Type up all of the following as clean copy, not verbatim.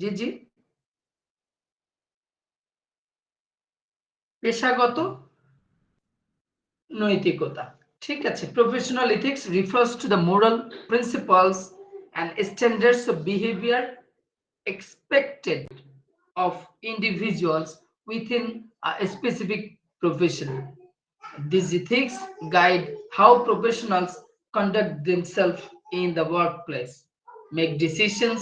জি জি, পেশাগত নৈতিকতা, ঠিক আছে। Professional ethics refers to the moral principles and standards of behaviour expected of individuals within a specific profession. These ethics guide how professionals conduct themselves in the workplace, make decisions,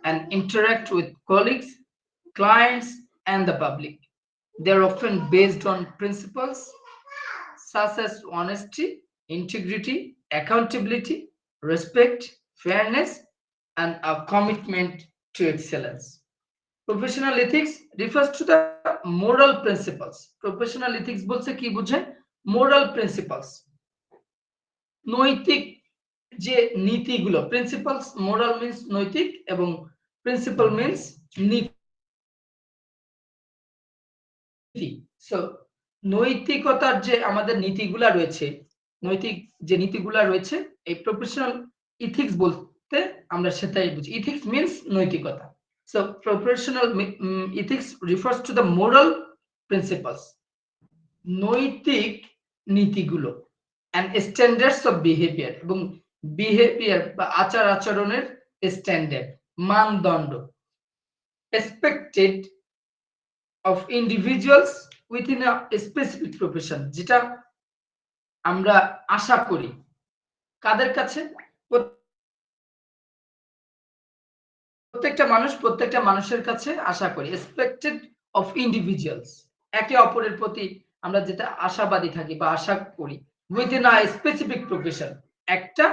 and interact with colleagues, clients, and the public. They are often based on principles such as honesty, integrity, accountability, respect, fairness, and a commitment to excellence. Professional ethics refers to the moral principles. Professional ethics বলছে কি বুঝায়? Moral principles, নৈতিক যে নীতিগুলো। Principles, moral means নৈতিক এবং principal means নীতি। So নৈতিকতার যে আমাদের নীতিগুলা রয়েছে, নৈতিক যে নীতিগুলা রয়েছে, এই প্রফেশনাল ইথিক্স বলতে আমরা সেটাই বুঝি। ইথিক্স মিন্স নৈতিকতা। So professional ethics refers to the moral principles, নৈতিক নীতিগুলো, and standards of behavior, এবং বিহেভিয়ার বা আচার আচরণের স্ট্যান্ডার্ড, মানদণ্ড, expected of individuals within a specific profession, যেটা আমরা আশা করি কাদের কাছে? প্রত্যেকটা মানুষ প্রত্যেকটা মানুষের কাছে আশা করি। এক্সপেক্টেড অফ ইন্ডিভিজুয়ালস, একে অপরের প্রতি আমরা যেটা আশাবাদী থাকি বা আশা করি। উইদিন আ স্পেসিফিক প্রফেশন, একটা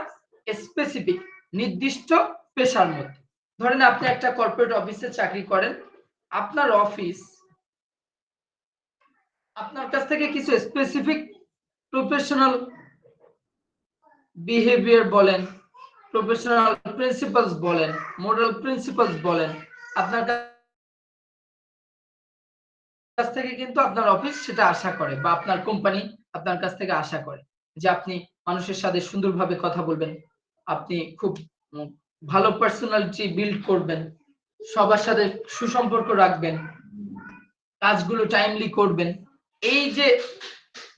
স্পেসিফিক নির্দিষ্ট পেশার মধ্যে। ধরেন আপনি একটা কর্পোরেট অফিসে চাকরি করেন, আপনার অফিস আপনার কাছ থেকে কিছু স্পেসিফিক প্রফেশনাল বিহেভিয়ার বলেন, প্রফেশনাল প্রিন্সিপালস বলেন, মোরাল প্রিন্সিপালস বলেন, আপনার কাছ থেকে কিন্তু আপনার অফিস সেটা আশা করে, বা আপনার কোম্পানি আপনার কাছ থেকে আশা করে যে আপনি মানুষের সাথে সুন্দরভাবে কথা বলবেন, আপনি খুব ভালো পার্সোনালিটি বিল্ড করবেন, সবার সাথে সুসম্পর্ক রাখবেন, কাজগুলো টাইমলি করবেন। এই যে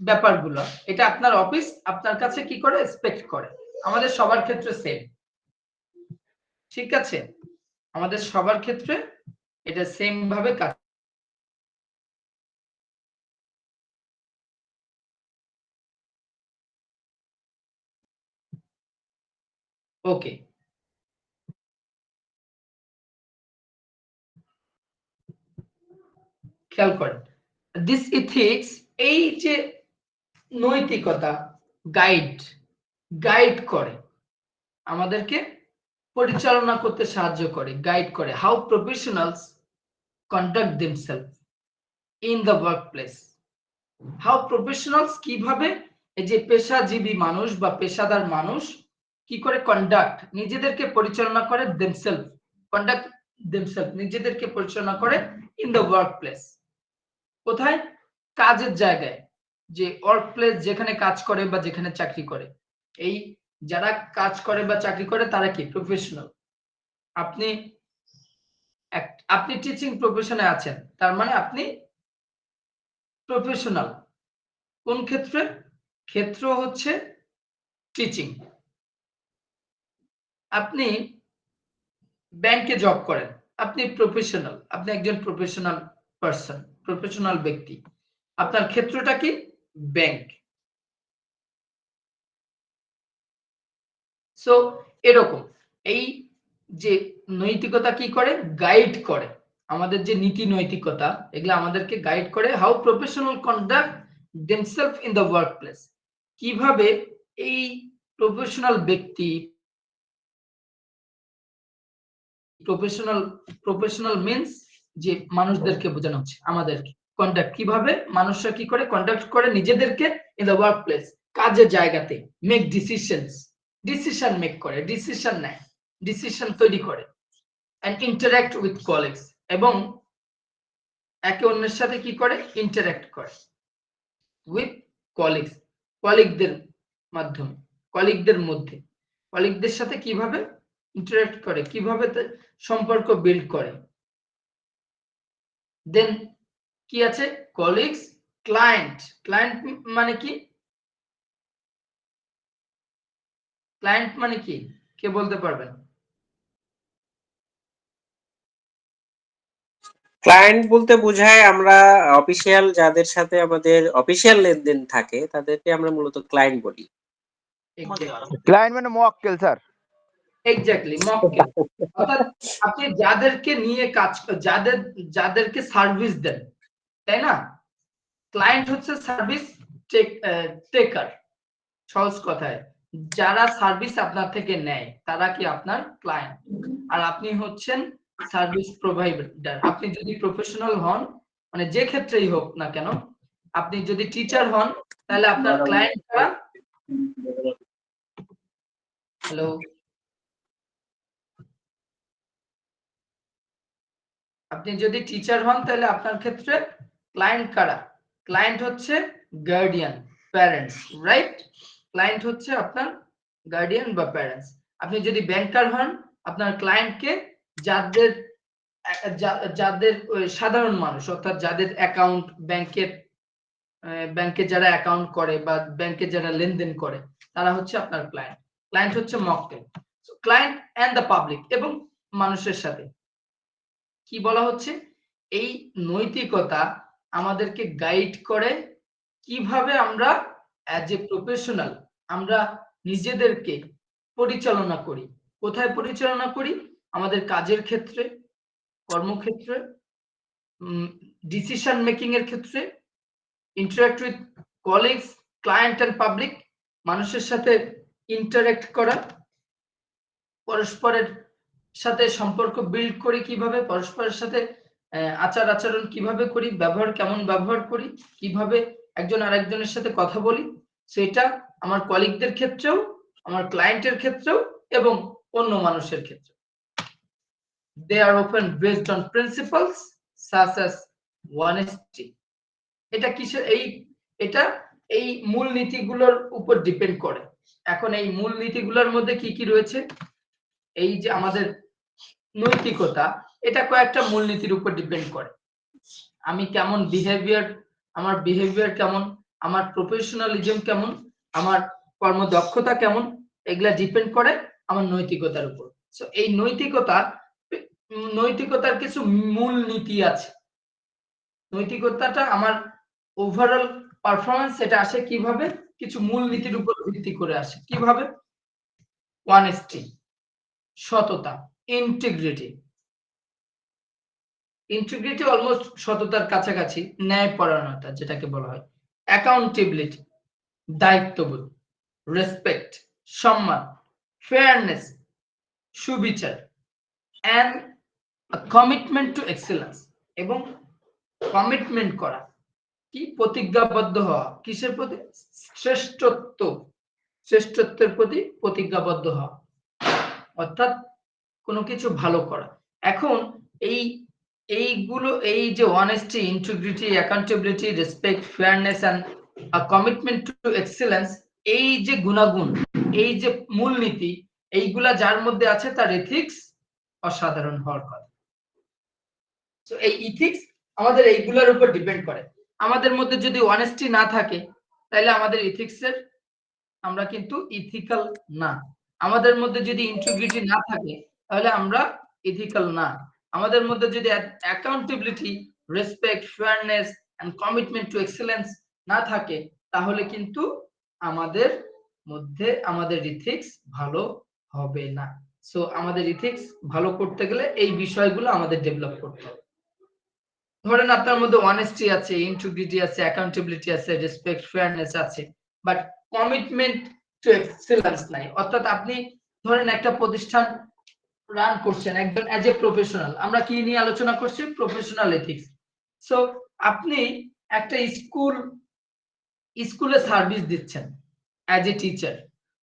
ব্যাপারগুলো, এটা আপনার অফিস আপনার কাছে কি করে? এক্সপেক্ট করে। আমাদের সবার ক্ষেত্রে সেম, ঠিক আছে? আমাদের সবার ক্ষেত্রে এটা সেম ভাবে কাজ। ওকে, খেয়াল করেন, দিস ইথিক্স, এই যে নৈতিকতা গাইড করে, আমাদেরকে পরিচালনা করতে সাহায্য করে, গাইড করে how professionals conduct themselves in the workplace. How professionals কিভাবে, এই যে পেশাজীবী মানুষ বা পেশাদার মানুষ কি করে কন্ডাক্ট, নিজেদেরকে পরিচালনা করে, দেমসেলফ কন্ডাক্ট দেমসেলফ, নিজেদেরকে পরিচালনা করে ইন দ্য ওয়ার্কপ্লেস। কোথায়? কাজের জায়গায়, যে ওয়ার্ক প্লেস, যেখানে কাজ করে বা যেখানে চাকরি করে। এই যারা কাজ করে বা চাকরি করে তারা কি? প্রফেশনাল। আপনি আপনি টিচিং প্রফেশনে আছেন, তার মানে আপনি প্রফেশনাল। কোন ক্ষেত্রে? ক্ষেত্র হচ্ছে টিচিং। আপনি ব্যাংকে জব করেন, আপনি প্রফেশনাল, আপনি একজন প্রফেশনাল পারসন, প্রফেশনাল ব্যক্তি। আপনার ক্ষেত্রটা কি? ব্যাংক। সো এরকম এই যে নৈতিকতা কি করে? গাইড করে। আমাদের যে নীতি নৈতিকতা, এগুলো আমাদেরকে গাইড করে how professional conduct themselves in the workplace. কিভাবে এই প্রফেশনাল ব্যক্তি, প্রফেশনাল মিন্স যে মানুষদেরকে বোঝানো হচ্ছে, আমাদেরকে কন্ডাক্ট, কিভাবে মানুষরা কি করে কন্ডাক্ট করে নিজেদেরকে ইন দ্য ওয়ার্কপ্লেস, কাজের জায়গাতে। মেক ডিসিশনস, ডিসিশন মেক করে, ডিসিশন নেয়, ডিসিশন তৈরি করে। and interact with colleagues, এবং একে অন্যের সাথে কি করে? ইন্টারঅ্যাক্ট করে উইথ কলিগস, কলিগদের মাধ্যমে, কলিগদের মধ্যে, কলিগদের সাথে কিভাবে ইন্টারঅ্যাক্ট করে, কিভাবে সম্পর্ক বিল্ড করে। দেন কি আছে কলিগস, ক্লায়েন্ট। ক্লায়েন্ট মানে কি? ক্লায়েন্ট মানে কি কে বলতে পারবেন? ক্লায়েন্ট বলতে বোঝায় আমরা অফিসিয়াল যাদের সাথে আমাদের অফিসিয়াল লেনদেন থাকে তাদেরকে আমরা মূলত ক্লায়েন্ট বলি। ক্লায়েন্ট মানে মোয়াক্কেল স্যার। এক্স্যাক্টলি, মক্কেল। অর্থাৎ আপনি যাদেরকে নিয়ে কাজ যাদেরকে সার্ভিস দেন, তাই না? ক্লায়েন্ট হচ্ছে সার্ভিস টেকার। সহজ কথায় যারা সার্ভিস আপনার থেকে নেয় তারা কি আপনার ক্লায়েন্ট, আর আপনি হচ্ছেন সার্ভিস প্রোভাইডার। আপনি যদি প্রফেশনাল হন, মানে যে ক্ষেত্রেই হোক না কেন, আপনি যদি টিচার হন তাহলে আপনার ক্লায়েন্ট কারা? হ্যালো, আপনি যদি টিচার হন তাহলে আপনার ক্ষেত্রে ক্লায়েন্ট কারা? ক্লায়েন্ট হচ্ছে গার্ডিয়ান, প্যারেন্টস, রাইট? ক্লায়েন্ট হচ্ছে আপনার গার্ডিয়ান বা প্যারেন্টস। আপনি যদি ব্যাংকার হন, আপনার ক্লায়েন্টকে যাদের যাদের সাধারণ মানুষ, অর্থাৎ যাদের অ্যাকাউন্ট ব্যাংকে যারা অ্যাকাউন্ট করে বা ব্যাংকে যারা লেনদেন করে তারা হচ্ছে আপনার ক্লায়েন্ট। ক্লায়েন্ট হচ্ছে মক্কেল। ক্লায়েন্ট এন্ড দ্য পাবলিক, এবং মানুষের সাথে কি বলা হচ্ছে? এই নৈতিকতা আমাদেরকে গাইড করে কিভাবে আমরা অ্যাজ এ প্রফেশনাল আমরা নিজেদেরকে পরিচালনা করি। কোথায় পরিচালনা করি? আমাদের কাজের ক্ষেত্রে, কর্মক্ষেত্রে, ডিসিশন মেকিং এর ক্ষেত্রে, interact with colleagues, client and public, মানুষের সাথে ইন্টারাক্ট করা, পরস্পরের সাথে সম্পর্ক বিল্ড করি কিভাবে, পরস্পরের সাথে আচার আচরণ কিভাবে করি, ব্যবহার কেমন ব্যবহার করি, কিভাবে একজন আরেকজনের সাথে কথা বলি, সেটা আমার কলিগদের ক্ষেত্রেও, আমার ক্লায়েন্টের ক্ষেত্রেও এবং অন্য মানুষের ক্ষেত্রে। দে আর often based on principles such as honesty. এটা কিসের? এটা এই মূল নীতিগুলোর উপর ডিপেন্ড করে। এখন এই মূল নীতিগুলোর মধ্যে কি কি রয়েছে? এই যে আমাদের নৈতিকতা, এটা কয়েকটা মূলনীতির উপর ডিপেন্ড করে। আমি কেমন বিহেভিয়ার, আমার বিহেভিয়ার কেমন, আমার প্রফেশনালিজম কেমন, আমার কর্মদক্ষতা কেমন, এগুলা ডিপেন্ড করে আমার নৈতিকতার উপর। সো এই নৈতিকতার কিছু মূল নীতি আছে। নৈতিকতাটা আমার ওভারঅল পারফরম্যান্স এটা আসে কিভাবে? কিছু মূল নীতির উপর ভিত্তি করে আসে। কিভাবে? অনেস্টি, সততা, ইন্টিগ্রিটি। ইন্টিগ্রিটি অলমোস্ট সততার কাছাকাছি, ন্যায়পরায়ণতা যেটাকে বলা হয়। অ্যাকাউন্টেবিলিটি, দায়িত্ববোধ, রেসপেক্ট, সম্মান, ফেয়ারনেস, সুবিচার, অ্যান্ড কমিটমেন্ট টু এক্সেলেন্স। এবং কমিটমেন্ট করা কি? প্রতিজ্ঞাবদ্ধ হওয়া। কিসের প্রতি? শ্রেষ্ঠত্বের প্রতি প্রতিজ্ঞাবদ্ধ হওয়া, অর্থাৎ কোনো কিছু ভালো করা। এখন এইগুলো, এই যে honesty, integrity, accountability, respect, fairness and commitment to excellence, এই যে গুণাগুণ, এই যে মূলনীতি, এইগুলা যার মধ্যে আছে তার এথিক্স অসাধারণ হওয়ার কথা। তো এই ইথিক্স আমাদের এইগুলোর উপর ডিপেন্ড করে। আমাদের মধ্যে যদি অনেস্টি না থাকে তাহলে আমাদের ইথিক্সের, আমরা কিন্তু ইথিক্যাল না। আমাদের মধ্যে যদি ইন্টিগ্রিটি না থাকে তাহলে আমরা ইথিক্যাল না। আমাদের মধ্যে যদি accountability, respect, fairness and commitment to excellence না থাকে তাহলে কিন্তু আমাদের মধ্যে আমাদের ইথিক্স ভালো হবে না। সো আমাদের ইথিক্স ভালো করতে গেলে এই বিষয়গুলো আমাদের ডেভেলপ করতে হবে। ধরেন আপনার মধ্যে অনেস্টি আছে, ইন্টিগ্রিটি আছে, অ্যাকাউন্টেবিলিটি আছে, রেসপেক্ট, ফেয়ারনেস আছে, বাট কমিটমেন্ট টু এক্সেলেন্স নাই। অর্থাৎ আপনি ধরেন একটা প্রতিষ্ঠান রান করছেন একজন অ্যাজ এ প্রফেশনাল। আমরা কি নিয়ে আলোচনা করছি? Professional ethics. সো আপনি একটা স্কুলে সার্ভিস দিচ্ছেন অ্যাজ এ টিচার।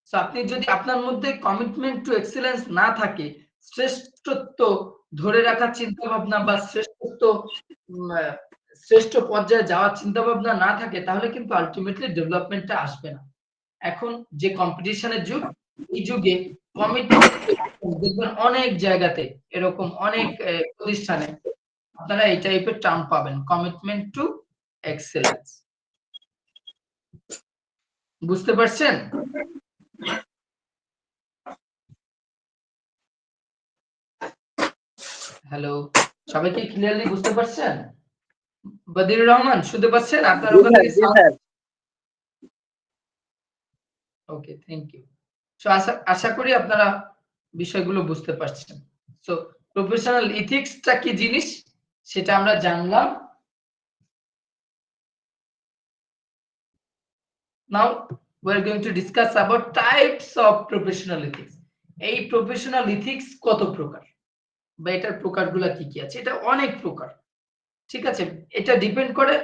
সো আপনি যদি আপনার মধ্যে কমিটমেন্ট টু এক্সেলেন্স না থাকে, শ্রেষ্ঠত্ব ধরে রাখার চিন্তা ভাবনা বা শ্রেষ্ঠ পর্যায়ে যাওয়ার চিন্তা ভাবনা না থাকে তাহলে কিন্তু আলটিমেটলি ডেভেলপমেন্টটা আসবে না। এখন যে কম্পিটিশনের যুগ, এই যুগে কমিটমেন্ট দেখবেন অনেক জায়গাতে, এরকম অনেক প্রতিষ্ঠানে আপনারা এই টাইপের টার্ম পাবেন, কমিটমেন্ট টু এক্সেলেন্স। বুঝতে পারছেন? হ্যালো, সবাই কি ক্লিয়ারলি বুঝতে পারছেন? বদিরুর রহমান শুনতে পাচ্ছেন? আপনার ওখান থেকে sound? Okay, thank you. So আশা করি আপনারা বিষয়গুলো বুঝতে পারছেন। সো প্রফেশনাল ইথিক্সটা কি জিনিস সেটা আমরা জানলাম। Now we are going to discuss about types of professional ethics. এই প্রফেশনাল ইথিক্স কত প্রকার বা এটার প্রকারগুলো কি কি আছে? এটা অনেক প্রকার, ঠিক আছে? এটা ডিপেন্ড করে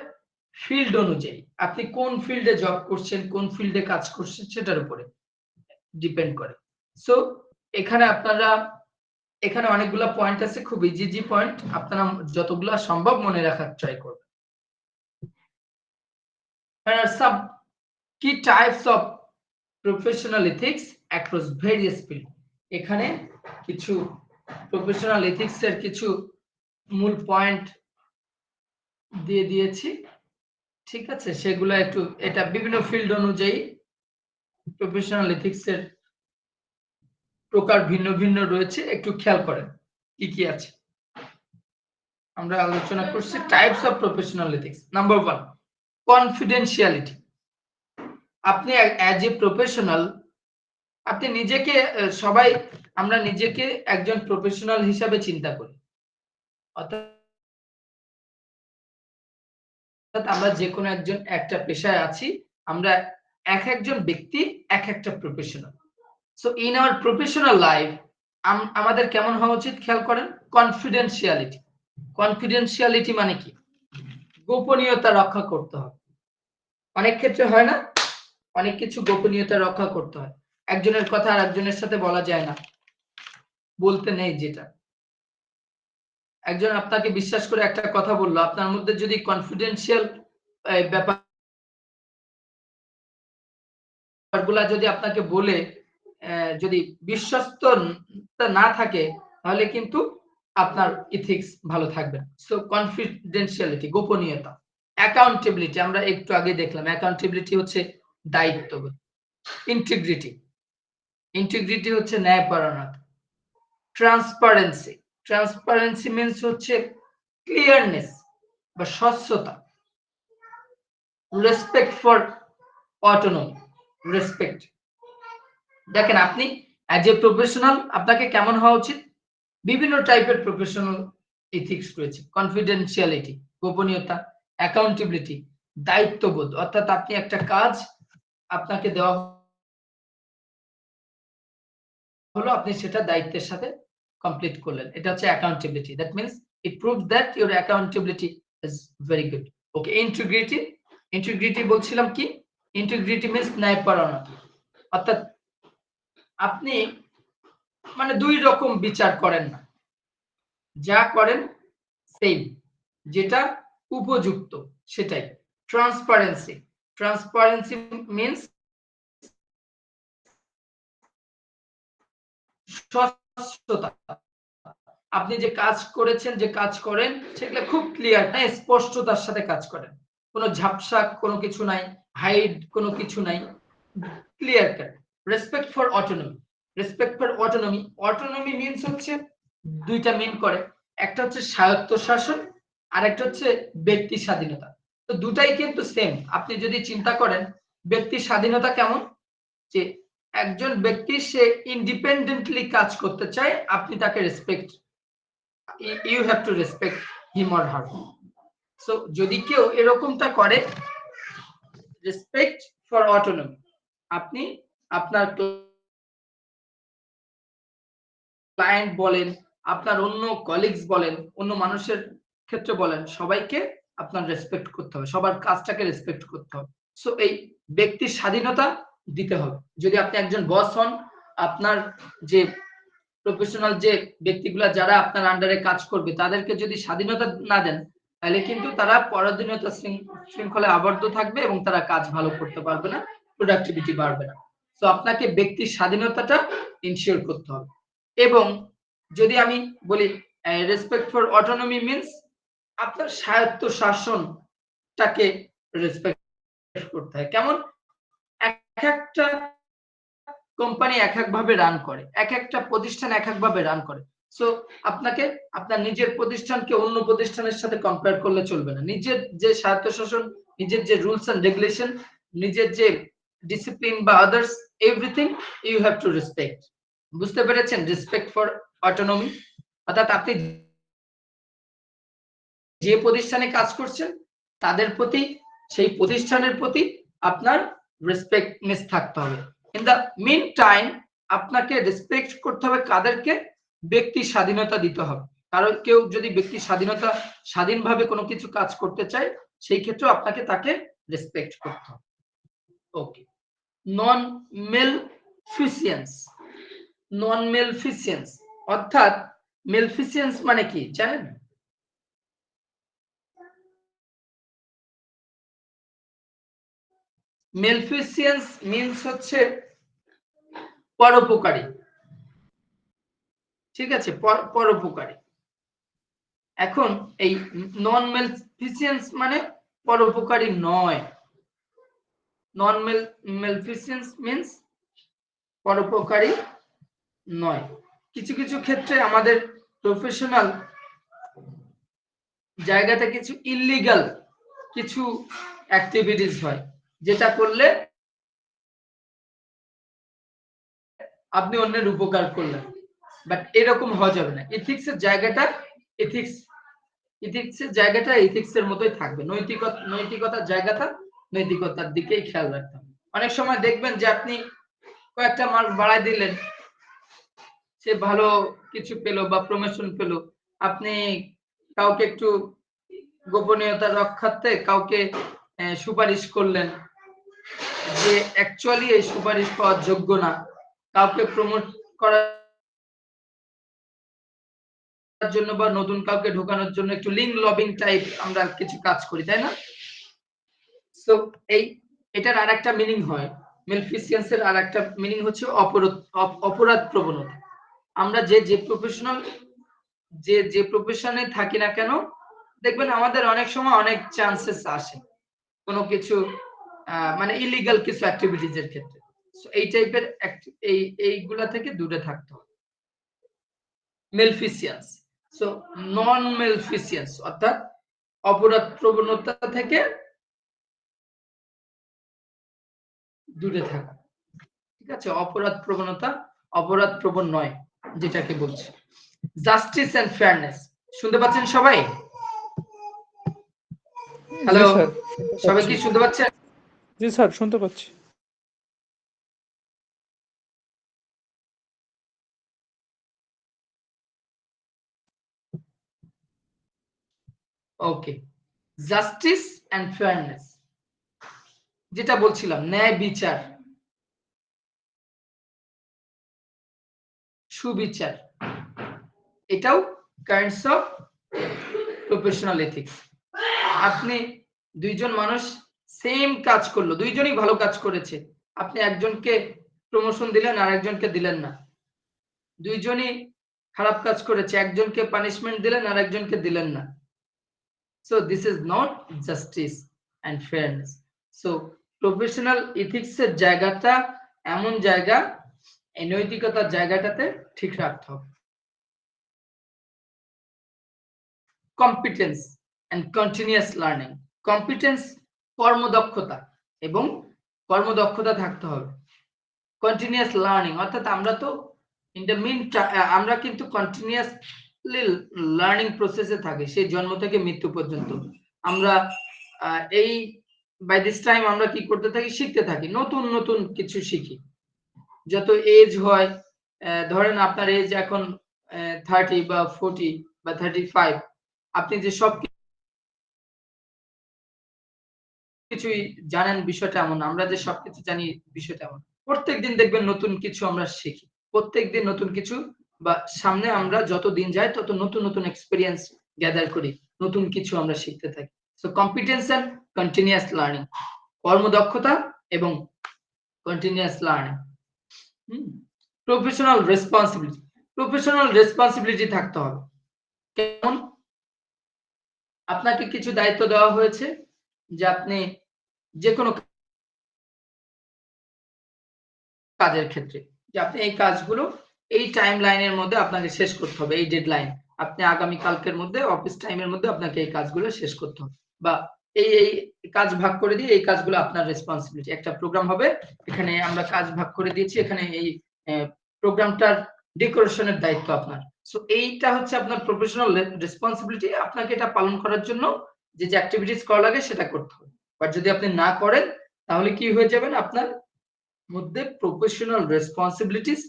ফিল্ড অনুযায়ী, আপনি কোন ফিল্ডে জব করছেন, কোন ফিল্ডে কাজ করছেন সেটার উপরে ডিপেন্ড করে। সো এখানে অনেকগুলো পয়েন্ট আছে, খুব ইজি পয়েন্ট, আপনারা যতগুলো সম্ভব মনে রাখার ট্রাই করবেন। There are some key types of professional ethics across various fields. এখানে কিছু প্রফেশনাল এথিক্স এর কিছু মূল পয়েন্ট দিয়ে দিয়েছি, ঠিক আছে? সেগুলো একটু, এটা বিভিন্ন ফিল্ড অনুযায়ী প্রফেশনাল এথিক্স এর প্রকার ভিন্ন ভিন্ন রয়েছে, একটু খেয়াল করেন কি কি আছে। আমরা আলোচনা করছি types of professional ethics. Number 1, confidentiality. আপনি অ্যাজ এ প্রফেশনাল, আপনি নিজেকে, আমরা নিজেকে একজন প্রফেশনাল হিসাবে চিন্তা করি, অর্থাৎ আমরা যে কোনো একটা পেশায় আছি, আমরা একজন ব্যক্তি একটা professional. So in our professional life আমাদের কেমন হওয়া উচিত খেয়াল করেন। কনফিডেন্সিয়ালিটি। কনফিডেন্সিয়ালিটি মানে কি? গোপনীয়তা রক্ষা করতে হবে। অনেক ক্ষেত্রে হয় না, অনেক কিছু গোপনীয়তা রক্ষা করতে হয়, একজনের কথা আর একজনের সাথে বলা যায় না, বলতে নেই। যেটা একজন আপনাকে বিশ্বাস করে একটা কথা বললো, আপনার মধ্যে যদি কনফিডেন্সিয়াল ব্যাপারগুলা যদি আপনাকে বলে যদি বিশ্বস্ত না থাকে, তাহলে কিন্তু আপনার ইথিক্স ভালো থাকবে। সো কনফিডেন্সিয়ালিটি, গোপনীয়তা। অ্যাকাউন্টেবিলিটি, আমরা একটু আগে দেখলাম, অ্যাকাউন্টেবিলিটি হচ্ছে দায়িত্ববোধ। ইন্টিগ্রিটি, ইন্টিগ্রিটি হচ্ছে ন্যায়পরায়ণতা। ট্রান্সপারেন্সি, ট্রান্সপারেন্সি মিন্স হচ্ছে ক্লিয়ারনেস বা স্বচ্ছতা। Respect for autonomy, respect. দেখেন, আপনি অ্যাজ এ প্রফেশনাল আপনাকে কেমন হওয়া উচিত? বিভিন্ন টাইপের প্রফেশনাল এথিক্স রয়েছে। কনফিডেন্সিয়ালিটি, গোপনীয়তা। অ্যাকাউন্টেবিলিটি, দায়িত্ববোধ, অর্থাৎ আপনি একটা কাজ আপনাকে দেওয়া হলো, আপনি সেটা দায়িত্বের সাথে কমপ্লিট করলেন, এটা হচ্ছে accountability. That means it proves that your accountability is very good. Okay, integrity. Integrity বলছিলাম কি? ইন্টিগ্রিটি মিন্স ন্যায়পরায়ণতা, অর্থাৎ আপনি মানে দুই রকম বিচার করেন না, যা করেন সেম, যেটা উপযুক্ত সেটাই। ট্রান্সপারেন্সি, ট্রান্সপারেন্সি মিন্স স্বচ্ছতা। আপনি যে কাজ করেছেন, যে কাজ করেন, সেগুলো খুব ক্লিয়ার, না স্পষ্টতার সাথে কাজ করেন, কোনো ঝাপসা কোনো কিছু নাই, হাইড কোনো কিছু নাই, clear cut. Respect for autonomy, respect for autonomy. Autonomy means হচ্ছে দুইটা মিন করে, একটা হচ্ছে স্বায়ত্তশাসন আর একটা হচ্ছে ব্যক্তি স্বাধীনতা। তো দুটাই কিন্তু সেম। আপনি যদি চিন্তা করেন ব্যক্তি স্বাধীনতা কেমন, যে একজন ব্যক্তি সে ইন্ডিপেন্ডেন্টলি কাজ করতে চায়, আপনি তাকে respect, you have to respect him or her. So যদি কেউ এরকমটা করে, রেসপেক্ট ফর অটোনমি, আপনি আপনার ক্লায়েন্ট বলেন, আপনার অন্য কলিগস বলেন, অন্য মানুষের ক্ষেত্রে বলেন, সবাইকে আপনার রেসপেক্ট করতে হবে, সবার কাজটাকে রেসপেক্ট করতে হবে। সো এই ব্যক্তির স্বাধীনতা দিতে হবে। যদি আপনি একজন বস হন, আপনার যে প্রফেশনাল যে ব্যক্তিগুলা যারা আপনার আন্ডারে কাজ করবে, তাদেরকে যদি স্বাধীনতা না দেন, তাহলে কিন্তু তারা পরাধীনতা শৃঙ্খলায় আবদ্ধ থাকবে এবং তারা কাজ ভালো করতে পারবে না, প্রোডাক্টিভিটি বাড়বে না। তো আপনাকে ব্যক্তির স্বাধীনতাটা ইনশিওর করতে হবে। এবং যদি আমি বলি রেসপেক্ট ফর অটোনমি মিন্স আপনার স্বায়ত্ত শাসনটাকে রেসপেক্ট করতে হয়। কেমন? এক একটা কোম্পানি এক একভাবে রান করে, এক একটা প্রতিষ্ঠান এক একভাবে রান করে। সো আপনাকে আপনার নিজের প্রতিষ্ঠানকে অন্য প্রতিষ্ঠানের সাথে কম্পেয়ার করলে চলবে না। নিজের যে স্বায়ত্তশাসন, নিজের যে রুলস এন্ড রেগুলেশন, নিজের যে ডিসিপ্লিন বা others everything you have to respect. বুঝতে পেরেছেন? রেসপেক্ট ফর অটোনমি, অর্থাৎ আপনি যে প্রতিষ্ঠানে কাজ করছেন তাদের প্রতি, সেই প্রতিষ্ঠানের প্রতি আপনার রেসপেক্টনেস থাকতে হবে। ইন দ্য মিন টাইম আপনাকে রেসপেক্ট করতে হবে কাদেরকে? ব্যক্তি স্বাধীনতা দিতে হবে। কারণ কেউ যদি ব্যক্তি স্বাধীনতা, স্বাধীনভাবে কোনো কিছু কাজ করতে চায়, সেই ক্ষেত্রে আপনাকে তাকে রেসপেক্ট করতে হবে। ওকে। নন মেলফিসিয়েন্স, নন মেলফিসিয়েন্স অর্থাৎ মেলফিসিয়েন্স মানে কি জানেন? মেলফিসিয়েন্স মিন্স হচ্ছে পরোপকারী। ঠিক আছে, পরোপকারী। এখন এই নন মেলফিসিয়েন্স মানে পরোপকারী নয়। নন মেলফিসিয়েন্স মিন্স পরোপকারী নয়। কিছু কিছু ক্ষেত্রে আমাদের প্রফেশনাল জায়গাতে কিছু ইল্লিগাল কিছু অ্যাক্টিভিটিস হয়, যেটা করলে আপনি অন্যের উপকার করলেন, বাট এরকম হওয়া যাবে না। এথিক্সের জায়গাটা এথিক্সের জায়গাটা এথিক্সের মতোই থাকবে। নৈতিকতার জায়গাটা নৈতিকতার দিকেই খেয়াল রাখতে হবে। অনেক সময় দেখবেন যে আপনি কয়েকটা মাল বাড়ায় দিলেন, সে ভালো কিছু পেলো বা প্রমোশন পেলো, আপনি কাউকে একটু গোপনীয়তা রক্ষার্থে কাউকে সুপারিশ করলেন, যে অ্যাকচুয়ালি এই সুপারিশ পাওয়ার যোগ্য না, কাউকে প্রমোট করার জন্য বা নতুন কাউকে ঢোকানোর জন্য একটু লিঙ্ক লবিং টাইপ আমরা কিছু কাজ করি, তাই না? সো এটার আরেকটা মিনিং হয়, মেলফিসিয়েন্সের আরেকটা মিনিং হচ্ছে অপরাধ প্রবণতা। আমরা যে প্রফেশনাল যে প্রফেশনে থাকি না কেন, দেখবেন আমাদের অনেক সময় অনেক চান্সেস আসে কোনো কিছু মানে ইলিগাল কিছু অ্যাক্টিভিটিজ এর ক্ষেত্রে। সো এই টাইপের এইগুলা থেকে দূরে থাকতে হবে। মেলফিসিয়েন্স, সো নন মেলফিসিয়েন্স অর্থাৎ অপরাধ প্রবণতা থেকে দূরে থাকা। ঠিক আছে, অপরাধ প্রবণতা, অপরাধ প্রবণ নয় যেটাকে বলছে। জাস্টিস এন্ড ফেয়ারনেস, শুনতে পাচ্ছেন সবাই? হ্যালো, সবাই কি শুনতে পাচ্ছেন? জি স্যার, শুনতে পাচ্ছি। ওকে। জাস্টিস এন্ড ফেয়ারনেস, যেটা বলছিলাম ন্যায় বিচার, সুবিচার, এটাও কাইন্ডস অফ প্রফেশনাল এথিক্স। আপনি দুইজন মানুষ সেম কাজ করলো, দুইজনই ভালো কাজ করেছে, আপনি একজনকে প্রমোশন দিলেন আর একজনকে দিলেন না। দুইজনই খারাপ কাজ করেছে, একজনকে পানিশমেন্ট দিলেন আর একজনকে দিলেন না। So this is not justice and fairness. So professional ethics এর জায়গাটা এমন জায়গা, এই নৈতিকতার জায়গাটাতে ঠিক রাখতে হবে। Competence and continuous learning, competence কর্মদক্ষতা, এবং কর্মদক্ষতা থাকতে হবে। কন্টিনিউয়াস লার্নিং অর্থাৎ আমরা তো ইন দ্য মিন আমরা কিন্তু কন্টিনিউয়াসলি লার্নিং প্রসেসে থাকি, সেই জন্ম থেকে মৃত্যু পর্যন্ত। আমরা এই বাই দিস টাইম আমরা কি করতে থাকি? শিখতে থাকি, নতুন নতুন কিছু শিখি। যত এজ হয়, ধরেন আপনার এজ এখন 30 বা 40 বা 35, আপনি যে সব কিছুই জানেন বিষয়টা এমন না, আমরা যে সবকিছু জানি বিষয়টা এমন। প্রত্যেকদিন দেখবেন নতুন কিছু আমরা শিখি, প্রত্যেকদিন নতুন কিছু, বা সামনে আমরা যত দিন যায় তত নতুন নতুন এক্সপেরিয়েন্স গ্যাদার করি, নতুন কিছু আমরা শিখতে থাকি। So competence and continuous learning, কর্মদক্ষতা এবং continuous learning. Professional responsibility, professional responsibility থাকতে হবে। কেমন? আপনাকে কিছু দায়িত্ব দেওয়া হয়েছে যে আপনি যে কোনো কাজের ক্ষেত্রে যে আপনি এই কাজগুলো এই টাইম লাইনের মধ্যে আপনাকে শেষ করতে হবে, এই ডেডলাইন আপনি আগামী কালকের মধ্যে অফিস টাইমের মধ্যে আপনাকে এই কাজগুলো শেষ করতে হবে, বা এই কাজ ভাগ করে দিয়ে এই কাজগুলো আপনার রেসপন্সিবিলিটি। একটা প্রোগ্রাম হবে, এখানে আমরা কাজ ভাগ করে দিয়েছি, এখানে এই প্রোগ্রামটার ডেকোরেশনের দায়িত্ব আপনার। সো এইটা হচ্ছে আপনার প্রফেশনাল রেসপন্সিবিলিটি। আপনাকে এটা পালন করার জন্য যে যে অ্যাক্টিভিটিস করা লাগে সেটা করতে হবে। বাট যদি আপনি না করেন তাহলে কি হয়ে যাবেন, আপনার মধ্যে প্রফেশনাল রেসপন্সিবিলিটিস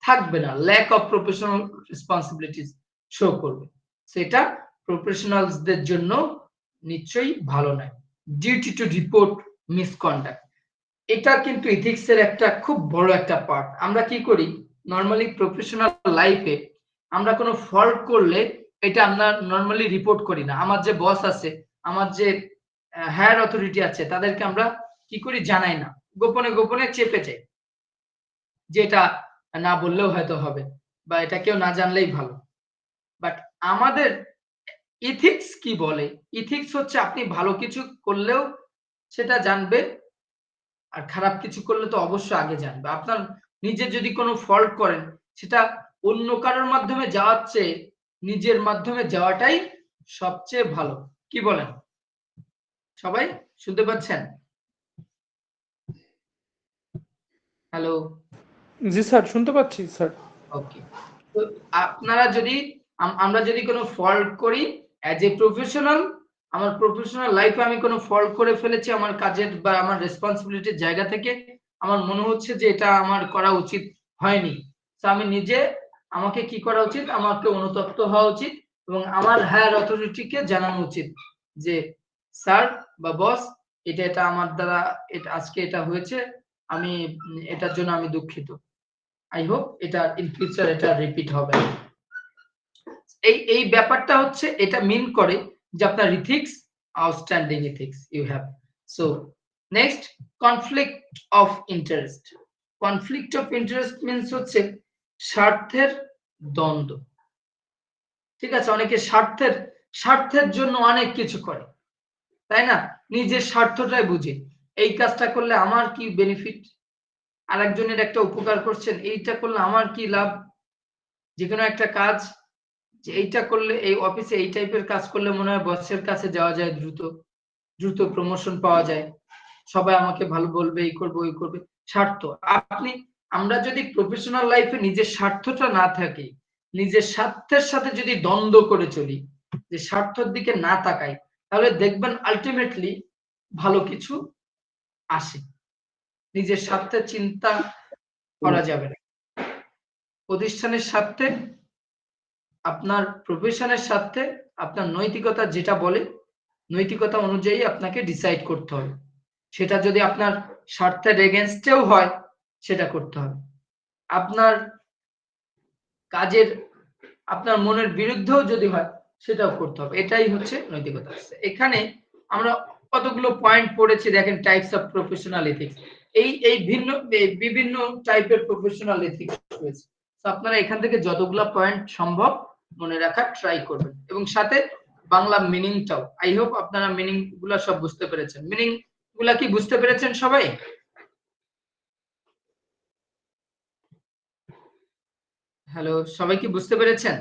থাকবে না, lack of professional responsibilities show করবে। সেটা প্রফেশনালসদের জন্য নিশ্চয়ই ভালো নয়। ডিউটি টু রিপোর্ট মিসকন্ডাক্ট, এটা কিন্তু ইথিক্সের একটা খুব বড় একটা পার্ট। আমরা কি করি নরমালি প্রফেশনাল লাইফে, আমরা কোনো ফল্ট করলে এটা আমরা নরমালি রিপোর্ট করি না। আমার যে বস আছে, আমার যে হায়ার অথরিটি আছে, তাদেরকে আমরা কি করি জানাই না, গোপনে গোপনে চেপে যাই, যে এটা না বললেও হয়তো হবে, বা এটা কেউ না জানলেই ভালো। বাট আমাদের ইথিক্স কি বলে, ইথিক্স হচ্ছে আপনি ভালো কিছু করলেও সেটা জানবে, আর খারাপ কিছু করলে তো অবশ্যই আগে জানবে। আপনার নিজে যদি কোনো ফল্ট করেন, সেটা অন্য কারোর মাধ্যমে যাওয়ার চেয়ে নিজের মাধ্যমে যাওয়াটাই সবচেয়ে ভালো। কি বলেন সবাই, শুনতে পাচ্ছেন? হ্যালো, জি স্যার, শুনতে পাচ্ছি স্যার। ওকে। তো আপনারা যদি আমরা যদি কোনো ফল্ট করি অ্যাজ এ প্রফেশনাল, আমার প্রফেশনাল লাইফে আমি কোনো ফল্ট করে ফেলেছি আমার কাজের বা আমার রেসপন্সিবিলিটির জায়গা থেকে, আমার মনে হচ্ছে যে এটা আমার করা উচিত হয়নি, তো আমি নিজে, আমাকে কি করা উচিত, আমাকে অনুতপ্ত হওয়া উচিত এবং আমার হায়ার অথরিটিকে জানানো উচিত যে স্যার বা বস, এটা আমার দ্বারা এটা আজকে এটা হয়েছে, আমি এটার জন্য আমি দুঃখিত। আই হোপ এটা ইন ফিউচার এটা রিপিট হবে না। এই ব্যাপারটা হচ্ছে এটা মিন করে যে আপনার ethics outstanding ethics you have. So next, conflict of interest. Conflict of interest means হচ্ছে স্বার্থের দ্বন্দ্ব। ঠিক আছে, অনেকে স্বার্থের জন্য অনেক কিছু করে, তাই না? নিজের স্বার্থটাই বুঝে, এই কাজটা করলে আমার কি বেনিফিট, আরেকজনের একটা উপকার করছেন, এইটা করলে আমার কি লাভ, যে কোনো একটা কাজ, যে এইটা করলে এই অফিসে এই টাইপের কাজ করলে মনে হয় বসের কাছে যাওয়া যায় দ্রুত, দ্রুত প্রমোশন পাওয়া যায়, সবাই আমাকে ভালো বলবে, এই করবে ওই করবে। স্বার্থ, আপনি, আমরা যদি প্রফেশনাল লাইফে নিজের স্বার্থটা না থাকে, নিজের স্বার্থের সাথে যদি দ্বন্দ্ব করে চলি, যে স্বার্থের দিকে না তাকাই, তাহলে দেখবেন আলটিমেটলি ভালো কিছু আসে। নিজের স্বার্থের চিন্তা করা যাবে না। প্রতিষ্ঠানের স্বার্থে, আপনার প্রফেশনের স্বার্থে, আপনার নৈতিকতা যেটা বলে, নৈতিকতা অনুযায়ী আপনাকে ডিসাইড করতে হবে। সেটা যদি আপনার স্বার্থের এগেনস্টেও হয়, সেটা করতে হবে। আপনার কাজের, আপনার মনের বিরুদ্ধেও যদি হয়, সেটাও করতে হবে। এটাই হচ্ছে নৈতিকতা। এখানে আমরা কতগুলো পয়েন্ট পড়েছি, দেখেন টাইপস অফ প্রফেশনাল এথিক্স। এই বিভিন্ন টাইপের প্রফেশনাল এথিক্স রয়েছে। তো আপনারা এখান থেকে যতগুলো পয়েন্ট সম্ভব মনে রাখার ট্রাই করবেন, এবং সাথে বাংলা মিনিংটাও। আই হোপ আপনারা মিনিং গুলা সব বুঝতে পেরেছেন। মিনিং গুলা কি বুঝতে পেরেছেন সবাই? হ্যালো, সবাই কি বুঝতে পেরেছেন?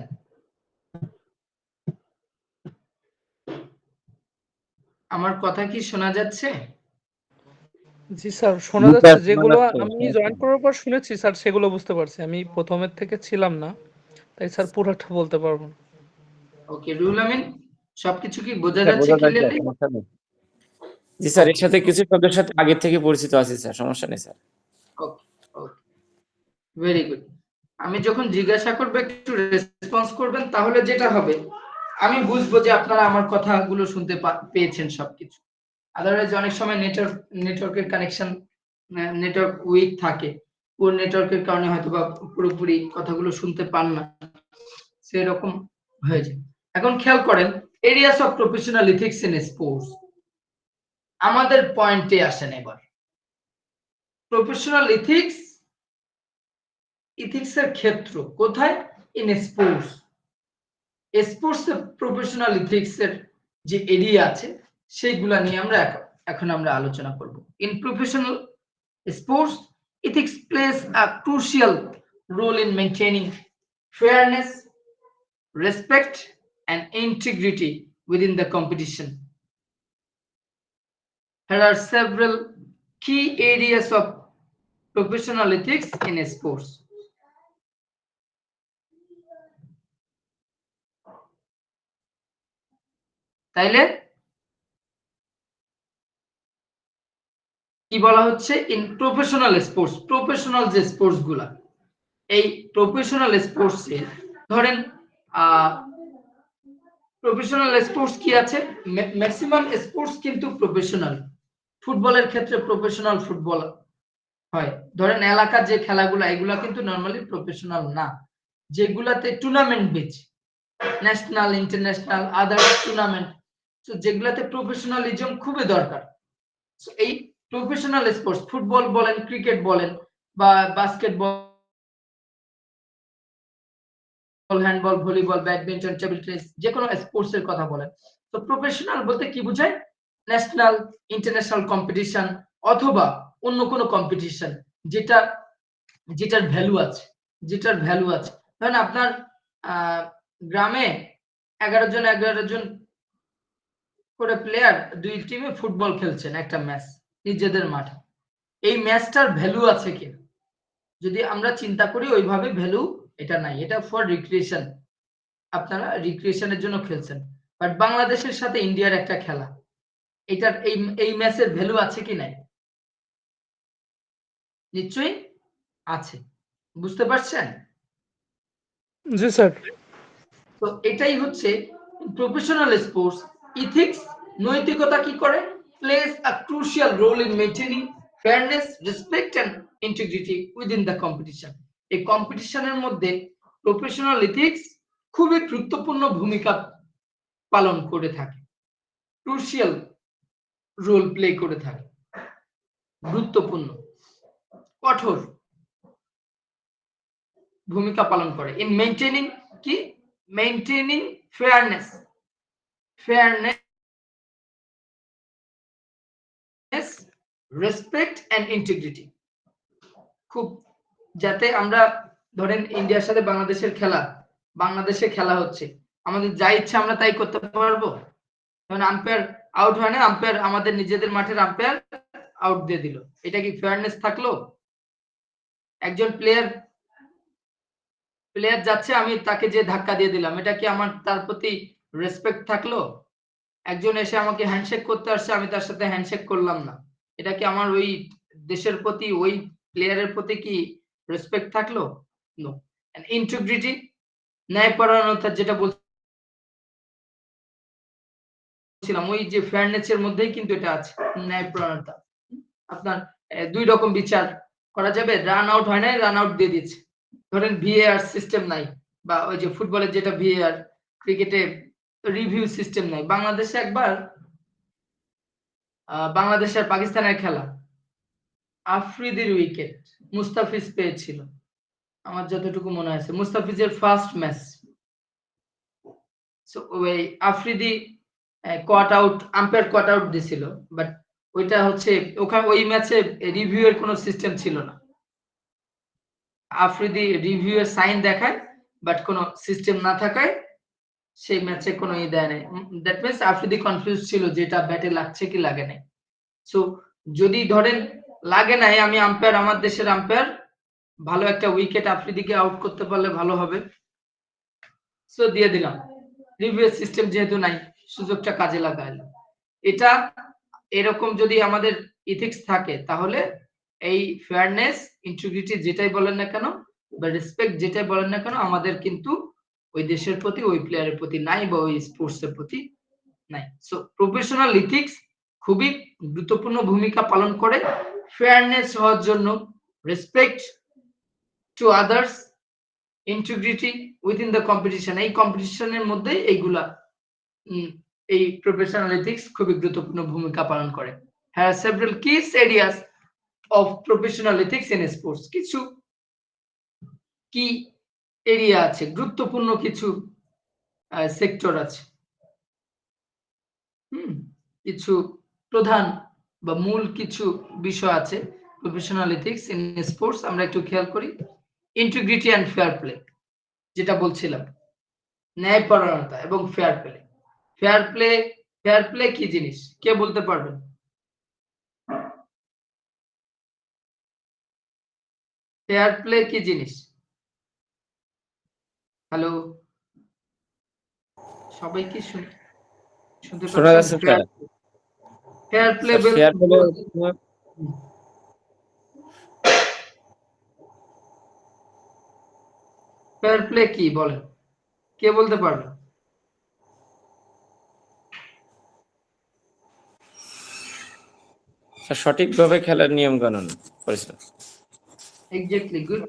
আমার কথা কি শোনা যাচ্ছে? জি স্যার, শোনা যাচ্ছে। যেগুলো আমি জয়েন করার পর শুনেছি স্যার, সেগুলো বুঝতে পারছি। আমি প্রথমের থেকে ছিলাম না, তাই স্যার পুরোটা বলতে পারবো না। ওকে, রুহুল আমিন, সবকিছু কি বোঝা স্যার যাচ্ছে বোঝা যায় স্যার, ক্লিয়ারলি? সমস্যা নেই। জি স্যার, এর সাথে কিছু শব্দের সাথে আগে থেকে পরিচিত আছি স্যার, সমস্যা নেই স্যার। ওকে, ওকে, ভেরি গুড। আমি যখন জিজ্ঞাসা করবো একটু রেসপন্স করবেন, তাহলে যেটা হবে আমি বুঝবো যে আপনারা আমার কথাগুলো শুনতে পেয়েছেন সবকিছু। আদারওয়াইজ অনেক সময় নেটওয়ার্কের কানেকশন, নেটওয়ার্ক উইক থাকে, পুরো নেটওয়ার্কের কারণে হয়তো বা পুরোপুরি কথাগুলো শুনতে পান না, সেরকম হয়ে যায়। এখন খেয়াল করেন, areas of professional ethics in sports. আমাদের পয়েন্টে আসেন এবার। প্রফেশনাল ইথিক্স এর ক্ষেত্র কোথায়? In sports. Sports professional ethics এর যে এরিয়া আছে সেইগুলা নিয়ে আমরা এখন আমরা আলোচনা করব। In professional sports ethics plays a crucial role in maintaining fairness, respect and integrity within the competition. There are several key areas of professional ethics in sports. তাইলে কি বলা হচ্ছে ইন প্রফেশনাল স্পোর্টস, প্রফেশনাল যে sports গুলা, এই professional স্পোর্টসে ধরেন professional sports কি আছে, ম্যাক্সিমাম স্পোর্টস কিন্তু প্রফেশনাল। ফুটবলের ক্ষেত্রে প্রফেশনাল ফুটবল হয়, ধরেন এলাকার যে খেলাগুলো এগুলা কিন্তু নরমালি প্রফেশনাল না। যেগুলাতে টুর্নামেন্ট বেচ, ন্যাশনাল ইন্টারন্যাশনাল আদার টুর্নামেন্ট, তো যেগুলাতে প্রফেশনালিজম খুবই দরকার। এই প্রফেশনাল স্পোর্টস, ফুটবল বলেন, ক্রিকেট বলেন বা basketball, handball, volleyball, badminton, table tennis, যে কোনো স্পোর্টস এর কথা বলেন, তো প্রফেশনাল বলতে কি বোঝায়? ন্যাশনাল ইন্টারন্যাশনাল কম্পিটিশন অথবা অন্য কোনো কম্পিটিশন যেটার ভ্যালু আছে, ধরেন আপনার গ্রামে 11 জন করে প্লেয়ার দুই টিমে ফুটবল খেলছেন একটা ম্যাচ নিজেদের মাঠে, এই ম্যাচটার ভ্যালু আছে কিনা? যদি আমরা চিন্তা করি ওইভাবে ভ্যালু এটা নাই, এটা ফর রিক্রিয়েশন, আপনারা রিক্রিয়েশনের জন্য খেলছেন। বাট বাংলাদেশের সাথে ইন্ডিয়ার একটা খেলা, এটার এই ম্যাচের ভ্যালু আছে কি নাই? নিশ্চয়ই আছে, বুঝতে পারছেন? জি স্যার। তো এটাই হচ্ছে প্রফেশনাল স্পোর্টস ইথিক্স, নৈতিকতা কি করে? Plays a crucial role in maintaining fairness, respect and integrity within the competition. এই কম্পিটিশনের মধ্যে প্রফেশনাল ইথিক্স খুবই গুরুত্বপূর্ণ ভূমিকা পালন করে থাকে, ক্রুশিয়াল রোল প্লে করে থাকে, গুরুত্বপূর্ণ কঠোর ভূমিকা পালন করে ইন মেইনটেইনিং কি? Maintaining fairness, respect and integrity. খুব যাতে আমরা ধরেন ইন্ডিয়ার সাথে বাংলাদেশে খেলা হচ্ছে, আমাদের যা ইচ্ছা আমরা তাই করতে পারবো? ধরেন আম্পায়ার আউট হয় না, আম্পায়ার আমাদের নিজেদের মাঠের আম্পায়ার আউট দিয়ে দিল, এটা কি ফেয়ারনেস থাকলো? একজন প্লেয়ার যাচ্ছে, আমি তাকে যে ধাক্কা দিয়ে দিলাম, এটা কি আমার তার প্রতি রেসপেক্ট থাকলো? একজন এসে আমাকে হ্যান্ডশেক করতে আসছে, আমি তার সাথে হ্যান্ডশেক করলাম না, এটা কি আমার ওই দেশের প্রতি, ওই প্লেয়ারের প্রতি কি রেসপেক্ট থাকলো? নো। ইন্টিগ্রিটি, ন্যায়পরায়ণতা, যেটা বলছিলাম ওই যে ফেয়ারনেস এর মধ্যেই কিন্তু এটা আছে, ন্যায়পরায়ণতা। আপনার দুই রকম বিচার করা যাবে, রান আউট হয় না, রান আউট দিয়ে দিচ্ছে, ধরেন ভিএআর সিস্টেম নাই, বা ওই যে ফুটবলের যেটা ভিএআর, ক্রিকেটে রিভিউ সিস্টেম নাই। বাংলাদেশে একবার বাংলাদেশ আর পাকিস্তানের খেলা, আফ্রিদির উইকেট মুস্তাফিজ পেয়েছিল, আমার যতটুকু মনে আছে, মুস্তাফিজের ফার্স্ট ম্যাচ। সো ওই আফ্রিদি কোয়াট আউট, আম্পায়ার কোয়াট আউট দিছিল, বাট ওইটা হচ্ছে ওখানে ওই ম্যাচে রিভিউ এর কোনো সিস্টেম ছিল না। আফ্রিদি রিভিউ এর সাইন দেখায়, বাট কোনো সিস্টেম না থাকায় সেই ম্যাচে কোনো দেয় নাই। দ্যাট মিন্স আফ্রিদি কনফিউজ ছিল যে এটা ব্যাটে লাগছে কি লাগে নাই। সো যদি ধরেন লাগে নাই, আমি আম্পায়ার, আমার দেশের আম্পায়ার, ভালো একটা উইকেট আফ্রিদিকে আউট করতে পারলে ভালো হবে, সো দিয়ে দিলাম। রিভিউ সিস্টেম যেহেতু নাই, সুযোগটা কাজে লাগাইলাম। এটা এরকম যদি আমাদের ইথিক্স থাকে, তাহলে এই ফেয়ারনেস, ইন্টিগ্রিটি যেটাই বলেন না কেন, বা রেসপেক্ট যেটাই বলেন না কেন, আমাদের কিন্তু ওই দেশের প্রতি, ওই প্লেয়ারের প্রতি নাই, বা ওই স্পোর্টস এর প্রতি নাই। সো প্রফেশনাল ইথিক্স খুবই গুরুত্বপূর্ণ ভূমিকা পালন করে ফেয়ারনেস হওয়ার জন্য, respect to others, integrity within the competition, এই কম্পিটিশনের মধ্যে এইগুলা, এই প্রফেশনাল এথিক্স খুবই গুরুত্বপূর্ণ ভূমিকা পালন করে। হ্যাঁ, several kiss areas of professional ethics in sports, কিছু কি এরিয়া আছে, গুরুত্বপূর্ণ কিছু সেক্টর আছে। কিছু প্রধান বা মূল কিছু বিষয় আছে প্রফেশনাল এথিক্স ইন স্পোর্টস। আমরা একটু খেয়াল করি। ইন্টিগ্রিটি অ্যান্ড ফেয়ার প্লে, যেটা বলছিলাম, ন্যায়পরায়ণতা এবং ফেয়ার প্লে। ফেয়ার প্লে কি জিনিস কে বলতে পারবেন? ফেয়ার প্লে কি জিনিস? হ্যালো, সবাই কি শুনতে শোনা পাচ্ছেন? যাচ্ছে sir. Fair play sir fair play fair play কি বলেন, কে বলতে পারবেন? সঠিকভাবে খেলার নিয়ম কানুন পরিচালনা। Exactly, good.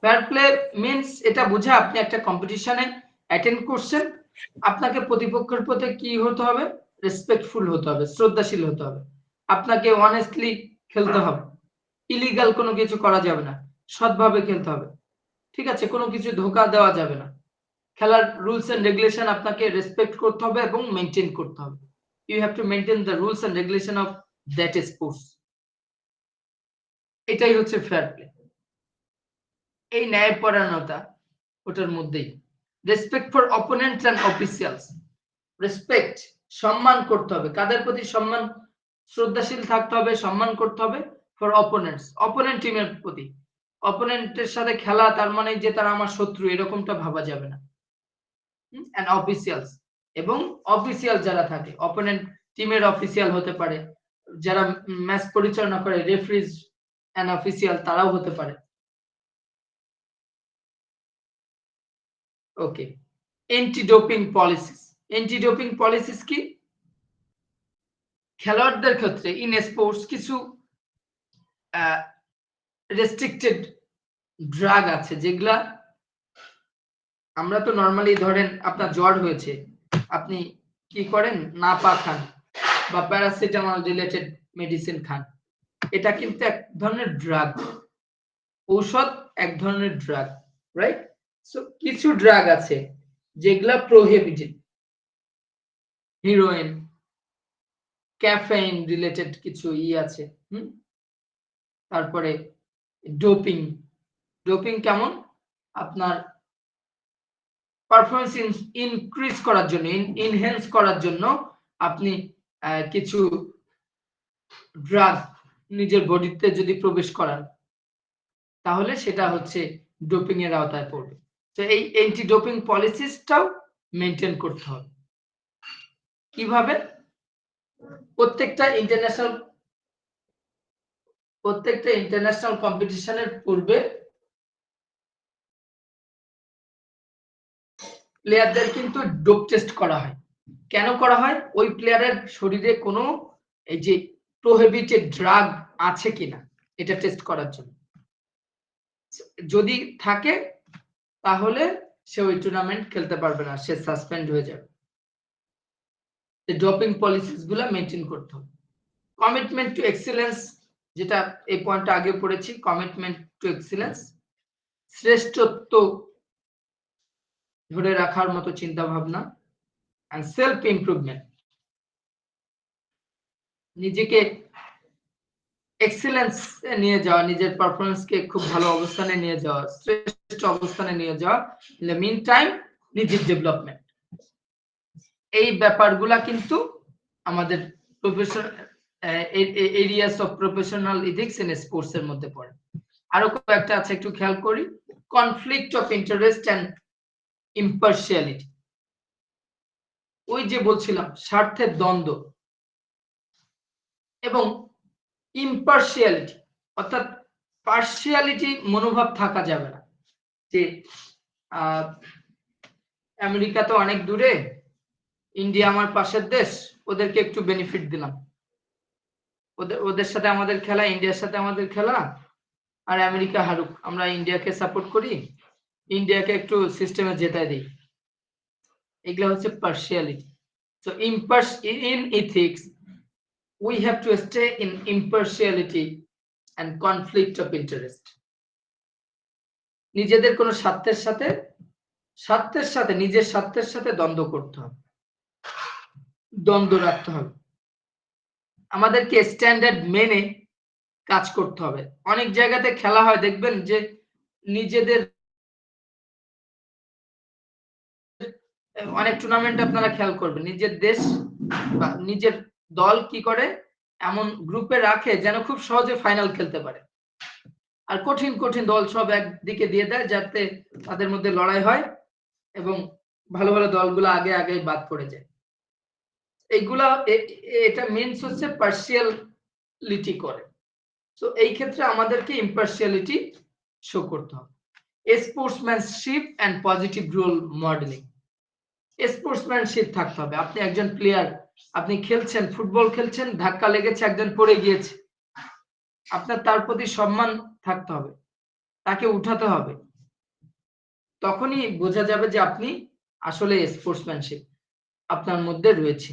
Fair play means এটা বোঝা আপনি একটা কম্পিটিশনে অ্যাটেন্ড করছেন, আপনাকে প্রতিপক্ষের প্রতি কি হতে হবে? রেসপেক্টফুল হতে হবে, শ্রদ্ধাশীল হতে হবে। আপনাকে অনেস্টলি খেলতে হবে, ইলিগাল কোনো কিছু করা যাবে না, সৎভাবে খেলতে হবে, ঠিক আছে? কোনো কিছু ধোঁকা দেওয়া যাবে না। খেলার রুলস এন্ড রেগুলেশন আপনাকে রেসপেক্ট করতে হবে এবং মেনটেন করতে হবে। You have to maintain the rules and regulation of that sports. এটাই হচ্ছে ফেয়ার প্লে। এই ন্যায়পরায়ণতা ওটার মধ্যেই। Respect for opponents and officials, respect, সম্মান করতে হবে। কাদের প্রতি সম্মান? শ্রদ্ধাশীল থাকতে হবে, সম্মান করতে হবে। ফর অপোনেন্টস, অপোনেন্ট টিমের প্রতি। অপোনেন্টের সাথে খেলা তার মানে যে তারা আমার শত্রু, এরকমটা ভাবা যাবে না। এন্ড অফিসিয়ালস, এবং অফিসিয়াল যারা থাকে, অপোনেন্ট টিমের অফিসিয়াল হতে পারে, যারা ম্যাচ পরিচালনা করে, রেফারিজ এন্ড অফিসিয়াল, তারাও হতে পারে। Okay, anti doping policies. Anti doping policies কি? খেলোয়াড়দের ক্ষেত্রে ইন স্পোর্টস কিছু রেস্ট্রিক্টেড ড্রাগ আছে, যেগুলা আমরা তো নরমালি, ধরেন আপনার জ্বর হয়েছে, আপনি কি করেন? নাপা খান বা প্যারাসিটামল রিলেটেড মেডিসিন খান। এটা কিন্তু এক ধরনের ড্রাগ, ঔষধ এক ধরনের ড্রাগ, রাইট? সো কিছু ড্রাগ আছে যেগুলা প্রোহিবিটেড, হিরোইন, ক্যাফেইন রিলেটেড কিছু আছে। তারপরে ডোপিং। ডোপিং কেমন? আপনার পারফরম্যান্স ইনক্রিজ করার জন্য, ইনহ্যান্স করার জন্য আপনি কিছু ড্রাগ নিজের বডিতে যদি প্রবেশ করান, তাহলে সেটা হচ্ছে ডোপিং এর আওতায় পড়বে। তো এই অ্যান্টি ডোপিং পলিসিসটাও মেনটেন করতে হবে। কিভাবে? প্রত্যেকটা ইন্টারন্যাশনাল কম্পিটিশনের পূর্বে প্লেয়ারদের কিন্তু ডোপ টেস্ট করা হয়। কেন করা হয়? ওই প্লেয়ারের শরীরে কোনো এই যে প্রোহিবিটেড ড্রাগ আছে কিনা এটা টেস্ট করার জন্য। যদি থাকে তাহলে সে ওই টুর্নামেন্ট খেলতে পারবে না, সে সাসপেন্ড হয়ে যাবে। ডোপিং পলিসিস গুলা মেনটেন করতে হবে। কমিটমেন্ট টু এক্সিলেন্স, যেটা এই পয়েন্টটা আগে পড়েছি, কমিটমেন্ট টু এক্সিলেন্স, শ্রেষ্ঠত্ব ধরে রাখার মতো চিন্তা ভাবনা, এন্ড সেলফ ইমপ্রুভমেন্ট, নিজেকে এক্সিলেন্স নিয়ে যাওয়া, নিজের পারফরমেন্সকে খুব ভালো অবস্থানে নিয়ে যাওয়া, শ্রেষ্ঠ অবস্থানে নিয়ে যাওয়া, ইন দ্য মিন টাইম নিজের ডেভেলপমেন্ট। এই ব্যাপারগুলা কিন্তু আমাদের professional areas of professional ethics in sports এর মধ্যে পড়ে। আরো কয়েকটা আছে, একটু খেয়াল করি। Conflict of interest and impartiality, ওই যে বলছিলাম স্বার্থের দ্বন্দ্ব, এবং ইম্পার্শিয়ালিটি, অর্থাৎ পার্শিয়ালিটি মনোভাব থাকা যাবে না, যে আমেরিকা তো অনেক দূরে, ইন্ডিয়া আমার পাশের দেশ, ওদেরকে একটু বেনিফিট দিলাম, ওদের সাথে আমাদের খেলা, ইন্ডিয়ার সাথে আমাদের খেলা, আর আমেরিকা হারুক, আমরা ইন্ডিয়াকে সাপোর্ট করি, ইন্ডিয়াকে একটু সিস্টেমে জেতায় দিই। এগুলা হচ্ছে partiality. So in ethics we have to stay in impartiality and conflict of interest. নিজেদের কোনো স্বার্থের সাথে স্বার্থের সাথে, নিজের স্বার্থের সাথে দ্বন্দ্ব করতে হবে, দ্বন্দ্ব রাখতে হবে। আমাদেরকে স্ট্যান্ডার্ড মেনে কাজ করতে হবে। অনেক জায়গাতে খেলা হয়, দেখবেন যে নিজেদের অনেক টুর্নামেন্ট আপনারা খেয়াল করবেন, নিজের দেশ বা নিজের দল কি করে, এমন গ্রুপে রাখে যেন খুব সহজে ফাইনাল খেলতে পারে, আর কঠিন কঠিন দল সব একদিকে দিয়ে দেয় যাতে তাদের মধ্যে লড়াই হয় এবং ভালো ভালো দলগুলো আগে আগে বাদ পড়ে যায়। এইগুলা এটা মিনস হচ্ছে পার্সিয়ালিটি করে। তো এই ক্ষেত্রে আমাদেরকে ইম্পার্সিয়ালিটি শো করতে হবে। Sportsmanship and positive role modelling. Sportsmanship থাকতে হবে। আপনি একজন প্লেয়ার, আপনি খেলছেন, ফুটবল খেলছেন, ধাক্কা লেগেছে, একজন পড়ে গিয়েছে, আপনার তার প্রতি সম্মান থাকতে হবে, তাকে উঠাতে হবে। তখনই বোঝা যাবে যে আপনি আসলে স্পোর্টসম্যানশিপ আপনার মধ্যে রয়েছে।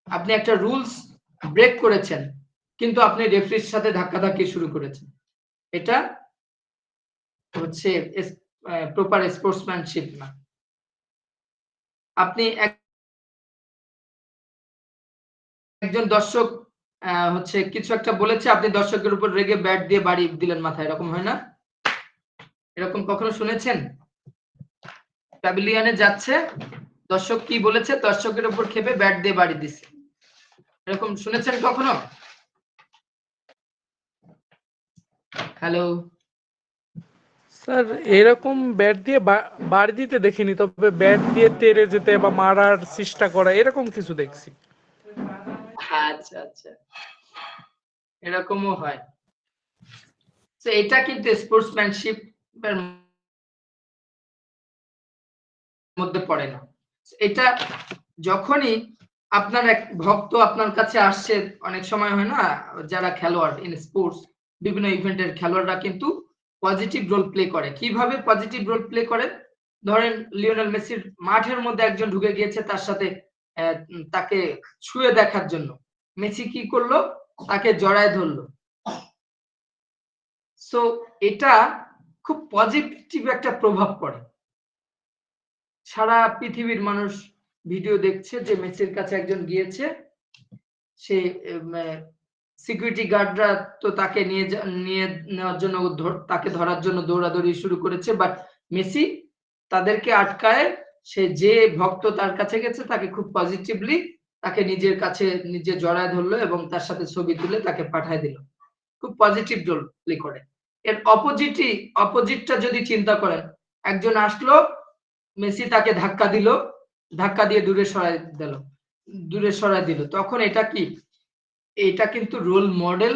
আপনি একটা রুলস ব্রেক করেছেন কিন্তু আপনি রেফারির সাথে ধাক্কাধাক্কি শুরু করেছেন, এটা হচ্ছে প্রপার স্পোর্টসম্যানশিপ না। আপনি একজন দর্শক হচ্ছে কিছু একটা বলেছে, আপনি দর্শকের উপর রেগে ব্যাট দিয়ে বাড়ি দিলেন মাথায়, এরকম হয় না? এরকম কখনো শুনেছেন? প্যাভিলিয়নে যাচ্ছে, দর্শক কি বলেছে, দর্শকের উপর খেপে ব্যাট দিয়ে বাড়ি দিচ্ছে, এরকম শুনেছেন কখনো? হ্যালো স্যার এরকম ব্যাট দিয়ে বাড়ি দিতে দেখিনি, তবে ব্যাট দিয়ে তেড়ে যেতে বা মারার চেষ্টা করা এরকম কিছু দেখছি। আচ্ছা আচ্ছা, এরকমও হয়। তো এটা কিন্তু স্পোর্টসম্যানশিপ এর মধ্যে পড়ে না। এটা যখনই আপনার এক ভক্ত আপনার কাছে আসছে, অনেক সময় হয় না, যারা খেলোয়াড় ইন স্পোর্টস, বিভিন্ন ইভেন্টের খেলোয়াড়রা কিন্তু পজিটিভ রোল প্লে করে। কিভাবে পজিটিভ রোল প্লে করে? ধরেন লিওনেল মেসির মাঠের মধ্যে একজন ঢুকে গিয়েছে তার সাথে তাকে ছুঁয়ে দেখার জন্য, মেসি কি করলো, তাকে জড়ায় ধরলো। সো এটা খুব পজিটিভ একটা প্রভাব পড়ে। সারা পৃথিবীর মানুষ ভিডিও দেখছে যে মেসির কাছে একজন গিয়েছে, সে সিকিউরিটি গার্ডরা তো তাকে নিয়ে নেওয়ার জন্য তাকে ধরার জন্য দৌড়াদৌড়ি শুরু করেছে, বাট মেসি তাদেরকে আটকায়, সে যে ভক্ত তার কাছে গেছে তাকে খুব পজিটিভলি তাকে নিজের কাছে নিজে জড়ায় ধরলো এবং তার সাথে ছবি তুলে তাকে পাঠায় দিল। খুব পজিটিভ রোল প্লে করে। এর অপোজিটটা যদি চিন্তা করেন, একজন আসলো, মেসি তাকে ধাক্কা দিল, ধাক্কা দিয়ে দূরে সরায় দিল, তখন এটা কি? এটা কিন্তু রোল মডেল।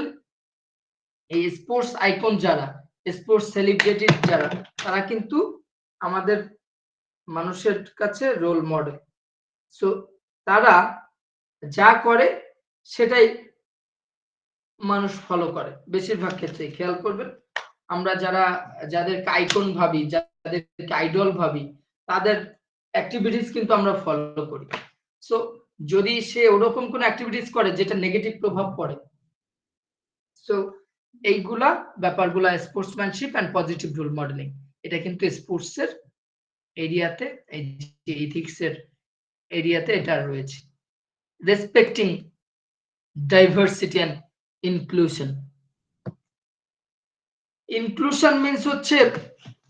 এই স্পোর্টস আইকন যারা, স্পোর্টস সেলিব্রিটি যারা, তারা কিন্তু আমাদের মানুষের কাছে রোল মডেল। সো তারা যা করে সেটাই মানুষ ফলো করে বেশিরভাগ ক্ষেত্রে। খেয়াল করবেন, আমরা যাদেরকে আইকন ভাবি, যাদেরকে আইডল ভাবি, তাদের অ্যাক্টিভিটিস কিন্তু আমরা ফলো করি। সো যদি সে ওরকম কোন অ্যাক্টিভিটিস করে যেটা নেগেটিভ প্রভাব পড়ে, সো এইগুলা ব্যাপারগুলা sportsmanship and positive role modelling, এটা কিন্তু স্পোর্টস এর এরিয়াতে, এই যে এথিক্স এর এরিয়াতে এটা রয়েছে। Respecting diversity and inclusion. Inclusion means হচ্ছে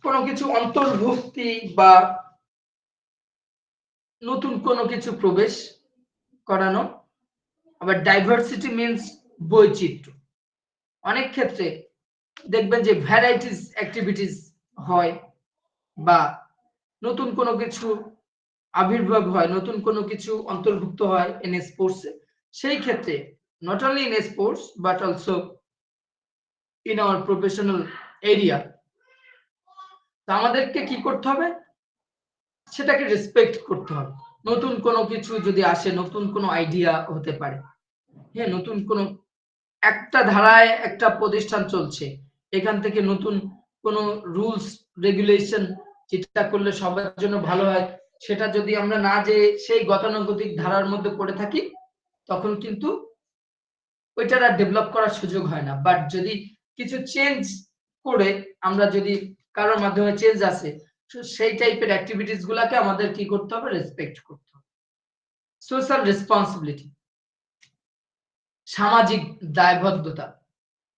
কোনো কিছু অন্তর্ভুক্তি বা নতুন কোনো কিছু প্রবেশ করানো। আবার ডাইভার্সিটি মিন্স বৈচিত্র্য। অনেক ক্ষেত্রে দেখবেন যে ভ্যারাইটিস অ্যাক্টিভিটিস হয় বা নতুন কোনো কিছু আবির্ভাব হয়, নতুন কোনো কিছু অন্তর্ভুক্ত হয় ইন স্পোর্টস। সেই ক্ষেত্রে not only in sports but also in our professional area, তো আমাদেরকে কি করতে হবে? সেটাকে রেসপেক্ট করতে হবে। নতুন কোনো কিছু যদি আসে, নতুন কোনো আইডিয়া হতে পারে, হ্যাঁ, নতুন কোনো একটা ধারায় একটা প্রতিষ্ঠান চলছে, এখান থেকে নতুন কোনো রুলস রেগুলেশন যেটা করলে সবার জন্য ভালো হয়, সেটা যদি আমরা না যে সেই গতানুগতিক ধারার মধ্যে পড়ে থাকি, তখন কিন্তু ওইটার আর ডেভেলপ করার সুযোগ হয় না। বাট যদি কিছু চেঞ্জ করে, আমরা যদি কারোর মাধ্যমে চেঞ্জ আসে, সেই টাইপের অ্যাক্টিভিটিস গুলাকে আমাদের কি করতে হবে, রেসপেক্ট করতে হবে। সোশ্যাল রেসপন্সিবিলিটি, সামাজিক দায়বদ্ধতা,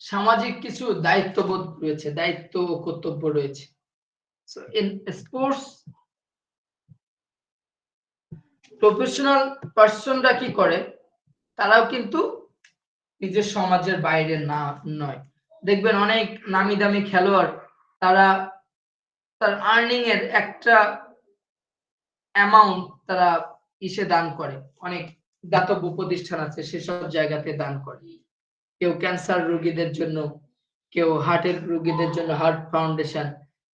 সামাজিক কিছু দায়িত্ববোধ রয়েছে, দায়িত্ব ও কর্তব্য রয়েছে। সো ইন স্পোর্টস প্রফেশনাল পার্সনরা কি করে, তারাও কিন্তু নিজের সমাজের বাইরে না নয়। দেখবেন অনেক নামি দামি খেলোয়াড়, তারা তার আর্নিং এর একটা অ্যামাউন্ট তারা ইসে দান করে, অনেক দাতব্য প্রতিষ্ঠান আছে সেসব জায়গাতে দান করে। কেউ ক্যান্সার রোগীদের জন্য, কেউ হার্টের রোগীদের জন্য হার্ট ফাউন্ডেশন,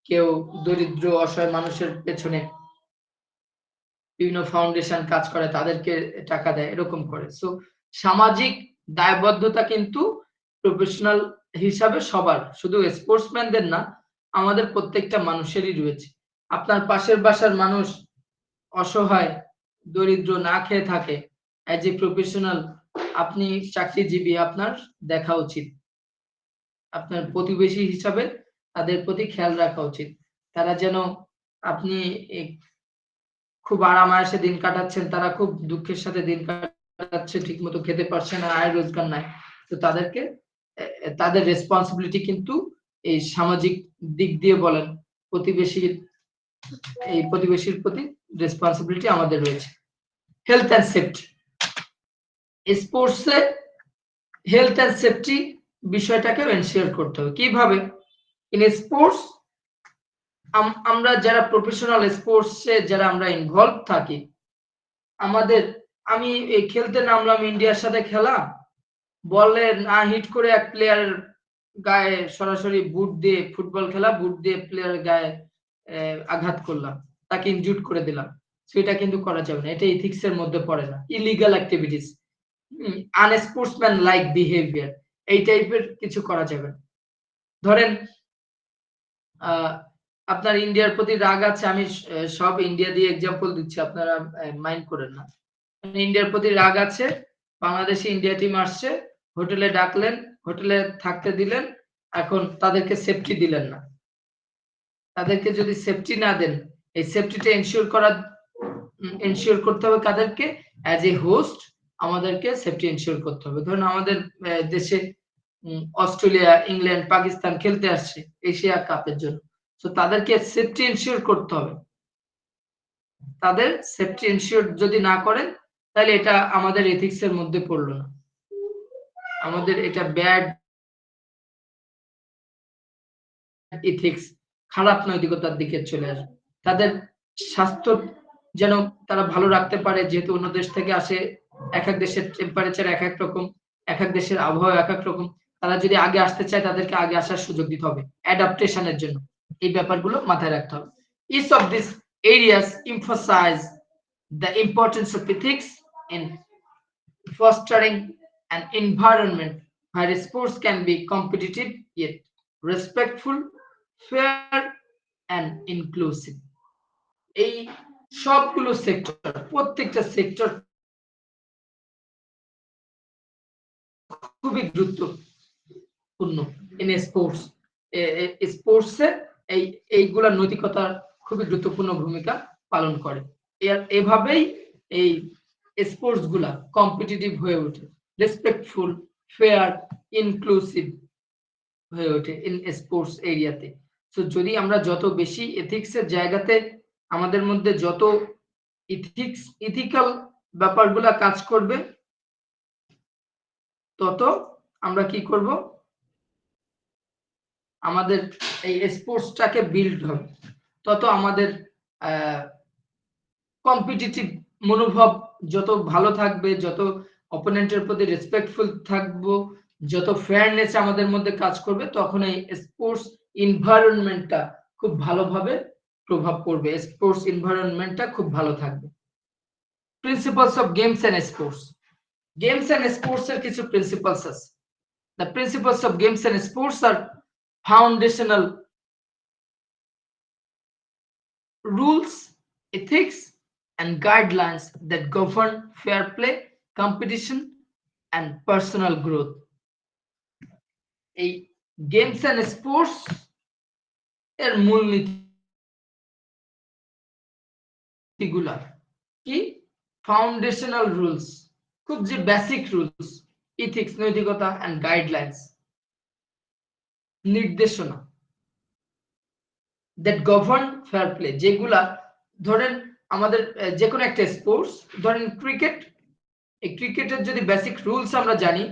কেউ দরিদ্র অসহায় মানুষের পেছনে বিভিন্ন ফাউন্ডেশন কাজ করে, তাদেরকে টাকা দেয়, এরকম করে। সো সামাজিক দায়বদ্ধতা কিন্তু প্রফেশনাল হিসাবে সবার, শুধু স্পোর্টসম্যানদের না, আমাদের প্রত্যেকটা মানুষেরই রয়েছে। আপনার পাশের বাসার মানুষ অসহায়, দরিদ্র, না খেয়ে থাকে, অ্যাজ এ প্রফেশনাল আপনি চাকরিজীবী, আপনার দেখা উচিত, আপনার প্রতিবেশী হিসাবে তাদের প্রতি খেয়াল রাখা উচিত। তারা যেন, আপনি খুব আরাম আয়েশে দিন কাটাচ্ছেন, তারা খুব দুঃখের সাথে দিন কাটাচ্ছে, ঠিক মতো খেতে পারছে না, আয় রোজগার নাই, তো তাদেরকে তাদের রেসপন্সিবিলিটি কিন্তু এই সামাজিক দিক দিয়ে বলেন, প্রতিবেশীর এই প্রতিবেশীর প্রতি রেসপন্সিবিলিটি আমাদের রয়েছে। হেলথ অ্যান্ড সেফটি, স্পোর্টসে হেলথ অ্যান্ড সেফটি বিষয়টাকে এনশিওর করতে হবে। কিভাবে? ইন স্পোর্টস আমরা যারা প্রফেশনাল স্পোর্টসে যারা আমরা ইনভলভ থাকি, আমাদের, আমি এই খেলতে নামলাম ইন্ডিয়ার সাথে খেলা, বলে না হিট করে এক প্লেয়ারের গায়ে সরাসরি বুট দিয়ে, ফুটবল খেলা বুট দিয়ে প্লেয়ারের গায়ে আঘাত করলাম, তাকে ইনজুর্ড করে দিলাম, সেটা কিন্তু করা যাবে না, এটা এথিক্স এর মধ্যে পড়ে না। ইলিগাল অ্যাক্টিভিটিস, আনস্পোর্টসম্যান লাইক বিহেভিয়ার, এই টাইপের কিছু করা যাবে না। ধরেন আপনার ইন্ডিয়ার প্রতি রাগ আছে, আমি সব ইন্ডিয়া দিয়ে এক্সাম্পল দিচ্ছি, আপনারা মাইন্ড করেন না। ইন্ডিয়ার প্রতি রাগ আছে, বাংলাদেশে ইন্ডিয়া টিম আসছে, হোটেলে ডাকলেন, হোটেলে থাকতে দিলেন, এখন তাদেরকে সেফটি দিলেন না। তাদেরকে যদি সেফটি না দেন, এই সেফটিটা এনশিওর করতে হবে কাদেরকে? অ্যাজ এ হোস্ট আমাদেরকে সেফটি এনশিওর করতে হবে। ধরুন আমাদের দেশে অস্ট্রেলিয়া, ইংল্যান্ড, পাকিস্তান খেলতে আসছে এশিয়া কাপের জন্য, তো তাদেরকে সেফটি এনশিওর করতে হবে। তাদের সেফটি এনশিওর যদি না করেন, তাহলে এটা আমাদের এথিক্স এর মধ্যে পড়লো না, আমাদের এটা ব্যাড এথিক্স, খারাপ নৈতিকতার দিকে চলে আসবে। তাদের স্বাস্থ্য যেন তারা ভালো রাখতে পারে, যেহেতু অন্য দেশ থেকে আসে, এক এক দেশের টেম্পারেচার এক এক রকম, এক এক দেশের আবহাওয়া এক এক রকম, তারা যদি আগে আসতে চায় তাদেরকে আগে আসার সুযোগ দিতে হবে অ্যাডাপ্টেশনের জন্য। এই ব্যাপারগুলো মাথায় রাখতে হবে। Each of these areas emphasize the importance of ethics in fostering an environment where sports can be competitive yet respectful, fair and inclusive. এই সবগুলো সেক্টর, প্রত্যেকটা সেক্টর খুবই গুরুত্বপূর্ণ ইন স্পোর্টস। স্পোর্টসে এইগুলা নৈতিকতার খুবই গুরুত্বপূর্ণ ভূমিকা পালন করে। এভাবেই এই স্পোর্টস গুলা কম্পিটিটিভ হয়ে ওঠে, রেসপেক্টফুল, ফেয়ার, ইনক্লুসিভ হয়ে ওঠে ইন স্পোর্টস এরিয়াতে। তো যদি আমরা যত বেশি এথিক্সের জায়গাতে আমাদের মধ্যে যত ইথিক্যাল ব্যাপারগুলা কাজ করবে, তত আমরা কি করব, আমাদের এই স্পোর্টসটাকে বিল্ড হবে, তত আমাদের কম্পিটিটিভ মনোভাব যত ভালো থাকবে, যত অপোনেন্টের প্রতি রেসপেক্টফুল থাকবো, যত ফেয়ারনেস আমাদের মধ্যে কাজ করবে, তখন এই স্পোর্টস এনভায়রনমেন্টটা খুব ভালোভাবে প্রভাব পড়বে, স্পোর্টস এনভায়রনমেন্টটা খুব ভালো থাকবে। Principles of games and sports, games and sports এর কিছু প্রিন্সিপালস আছে। The principles of games and sports are foundational rules, ethics and guidelines that govern fair play, competition and personal growth. এই গেমস এন্ড স্পোর্টস এর মূলনীতি নীতিগুলা কি foundational rules, খুব যে basic rules, ethics নৈতিকতা এন্ড গাইডলাইন্স নির্দেশনা that govern fair play, যেগুলা ধরেন আমাদের যে কোনো একটা স্পোর্টস, ধরেন ক্রিকেট, এই ক্রিকেটের যদি বেসিক রুলস আমরা জানি,